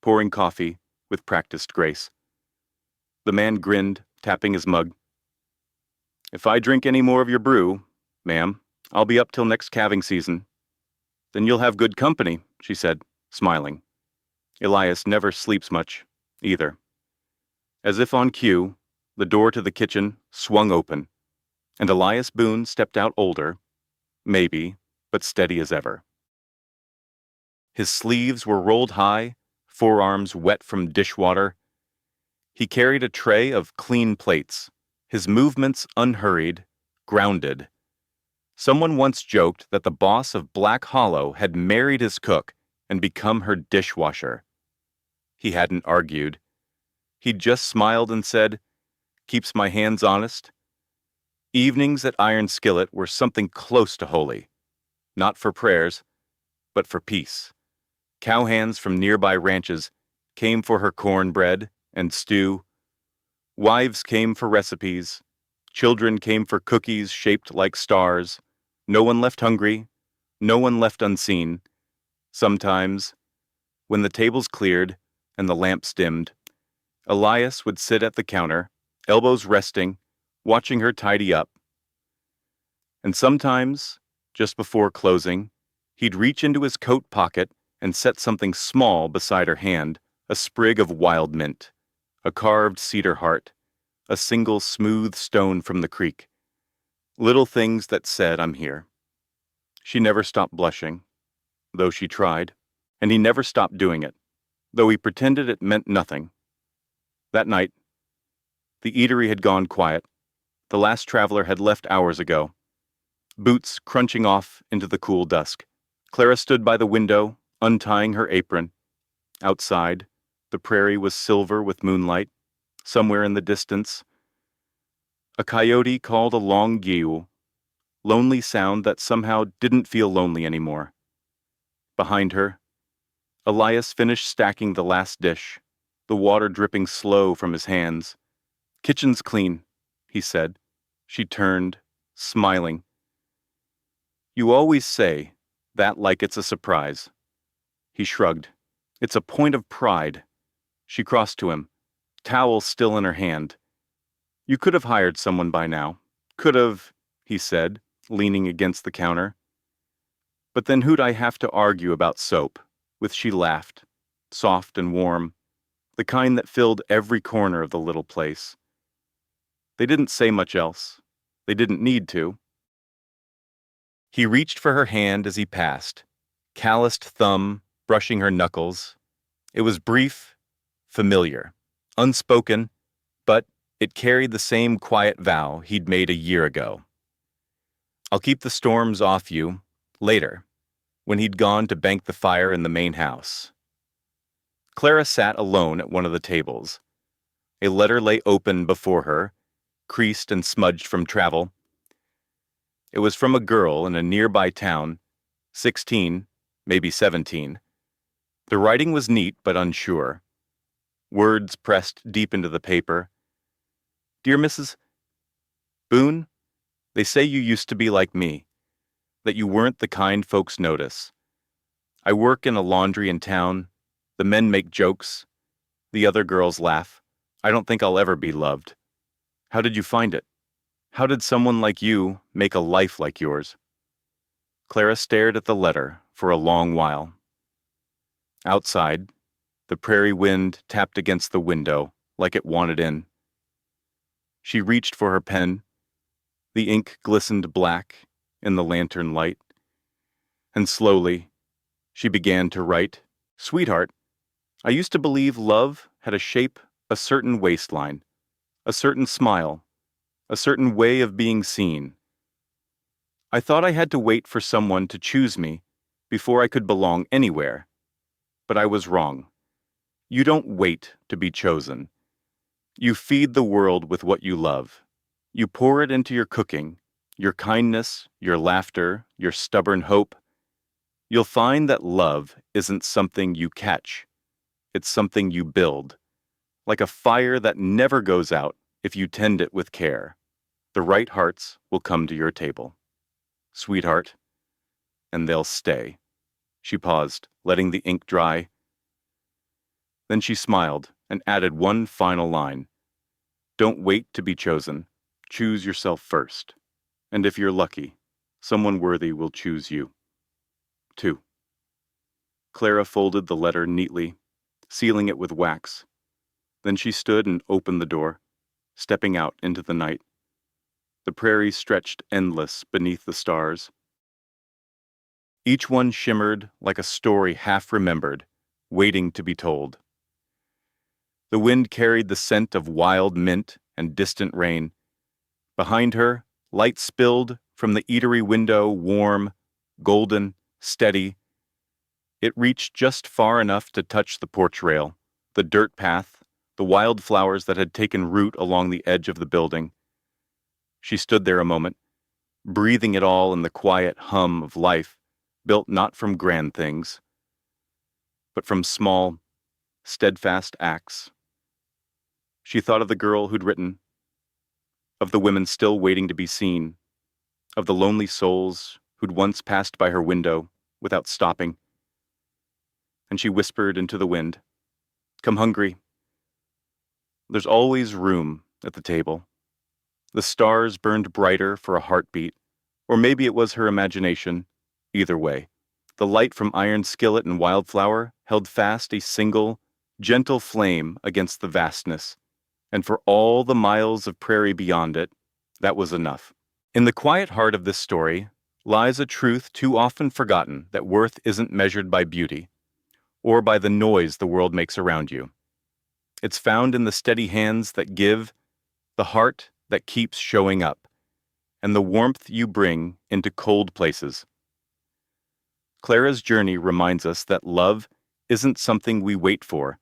pouring coffee with practiced grace. The man grinned, tapping his mug. If I drink any more of your brew, ma'am, I'll be up till next calving season. Then you'll have good company, she said, smiling. Elias never sleeps much, either. As if on cue, the door to the kitchen swung open, and Elias Boone stepped out older, maybe, but steady as ever. His sleeves were rolled high, forearms wet from dishwater. He carried a tray of clean plates, his movements unhurried, grounded. Someone once joked that the boss of Black Hollow had married his cook and become her dishwasher. He hadn't argued. He'd just smiled and said, "Keeps my hands honest." Evenings at Iron Skillet were something close to holy, not for prayers, but for peace. Cowhands from nearby ranches came for her cornbread and stew. Wives came for recipes. Children came for cookies shaped like stars. No one left hungry. No one left unseen. Sometimes, when the tables cleared and the lamps dimmed, Elias would sit at the counter, elbows resting, watching her tidy up. And sometimes, just before closing, he'd reach into his coat pocket and set something small beside her hand, a sprig of wild mint, a carved cedar heart, a single smooth stone from the creek. Little things that said, "I'm here." She never stopped blushing, though she tried, and he never stopped doing it, though he pretended it meant nothing. That night, the eatery had gone quiet. The last traveler had left hours ago. Boots crunching off into the cool dusk. Clara stood by the window, untying her apron. Outside, the prairie was silver with moonlight. Somewhere in the distance, a coyote called a long geew, lonely sound that somehow didn't feel lonely anymore. Behind her, Elias finished stacking the last dish, the water dripping slow from his hands. "Kitchen's clean," he said. She turned, smiling. "You always say that like it's a surprise." He shrugged. "It's a point of pride." She crossed to him, towel still in her hand. "You could have hired someone by now. Could have," he said, leaning against the counter. "But then who'd I have to argue about soap?" With she laughed, soft and warm, the kind that filled every corner of the little place. They didn't say much else. They didn't need to. He reached for her hand as he passed, calloused thumb brushing her knuckles. It was brief, familiar, unspoken, but it carried the same quiet vow he'd made a year ago. "I'll keep the storms off you, later," when he'd gone to bank the fire in the main house. Clara sat alone at one of the tables. A letter lay open before her, creased and smudged from travel. It was from a girl in a nearby town, 16, maybe 17. The writing was neat but unsure. Words pressed deep into the paper. "Dear Mrs. Boone, they say you used to be like me, that you weren't the kind folks notice. I work in a laundry in town. The men make jokes. The other girls laugh. I don't think I'll ever be loved. How did you find it? How did someone like you make a life like yours?" Clara stared at the letter for a long while. Outside, the prairie wind tapped against the window like it wanted in. She reached for her pen. The ink glistened black in the lantern light. And slowly, she began to write, "Sweetheart, I used to believe love had a shape, a certain waistline, a certain smile, a certain way of being seen. I thought I had to wait for someone to choose me before I could belong anywhere. But I was wrong. You don't wait to be chosen. You feed the world with what you love. You pour it into your cooking, your kindness, your laughter, your stubborn hope. You'll find that love isn't something you catch. It's something you build, like a fire that never goes out if you tend it with care. The right hearts will come to your table. Sweetheart, and they'll stay. She paused, letting the ink dry. Then she smiled and added one final line. Don't wait to be chosen. Choose yourself first. And if you're lucky, someone worthy will choose you. 2. Clara folded the letter neatly, sealing it with wax. Then she stood and opened the door, stepping out into the night. The prairie stretched endless beneath the stars. Each one shimmered like a story half remembered, waiting to be told. The wind carried the scent of wild mint and distant rain. Behind her, light spilled from the eatery window, warm, golden, steady. It reached just far enough to touch the porch rail, the dirt path, the wildflowers that had taken root along the edge of the building. She stood there a moment, breathing it all in the quiet hum of life, built not from grand things, but from small, steadfast acts. She thought of the girl who'd written, of the women still waiting to be seen, of the lonely souls who'd once passed by her window without stopping. And she whispered into the wind, "Come hungry. There's always room at the table." The stars burned brighter for a heartbeat, or maybe it was her imagination. Either way, the light from iron skillet and wildflower held fast a single, gentle flame against the vastness, and for all the miles of prairie beyond it, that was enough. In the quiet heart of this story lies a truth too often forgotten, that worth isn't measured by beauty, or by the noise the world makes around you. It's found in the steady hands that give, the heart that keeps showing up, and the warmth you bring into cold places. Clara's journey reminds us that love isn't something we wait for,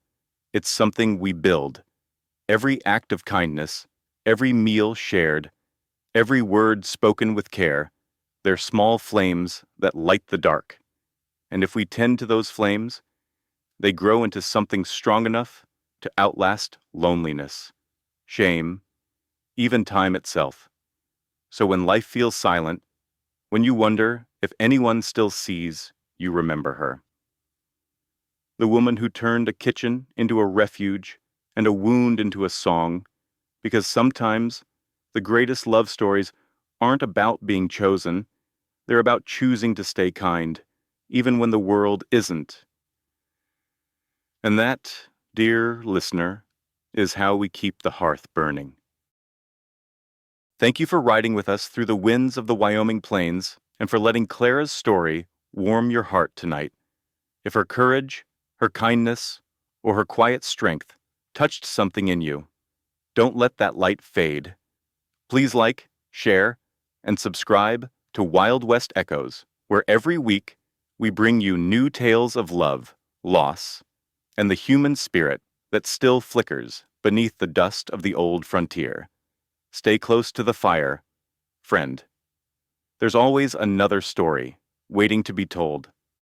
it's something we build. Every act of kindness, every meal shared, every word spoken with care, they're small flames that light the dark. And if we tend to those flames, they grow into something strong enough to outlast loneliness, shame, even time itself. So when life feels silent, when you wonder if anyone still sees, you remember her. The woman who turned a kitchen into a refuge and a wound into a song, because sometimes the greatest love stories aren't about being chosen, they're about choosing to stay kind, even when the world isn't. And that, dear listener, is how we keep the hearth burning. Thank you for riding with us through the winds of the Wyoming plains and for letting Clara's story warm your heart tonight. If her courage, her kindness, or her quiet strength touched something in you, don't let that light fade. Please like, share, and subscribe to Wild West Echoes, where every week we bring you new tales of love, loss, and the human spirit that still flickers beneath the dust of the old frontier. Stay close to the fire, friend. There's always another story waiting to be told.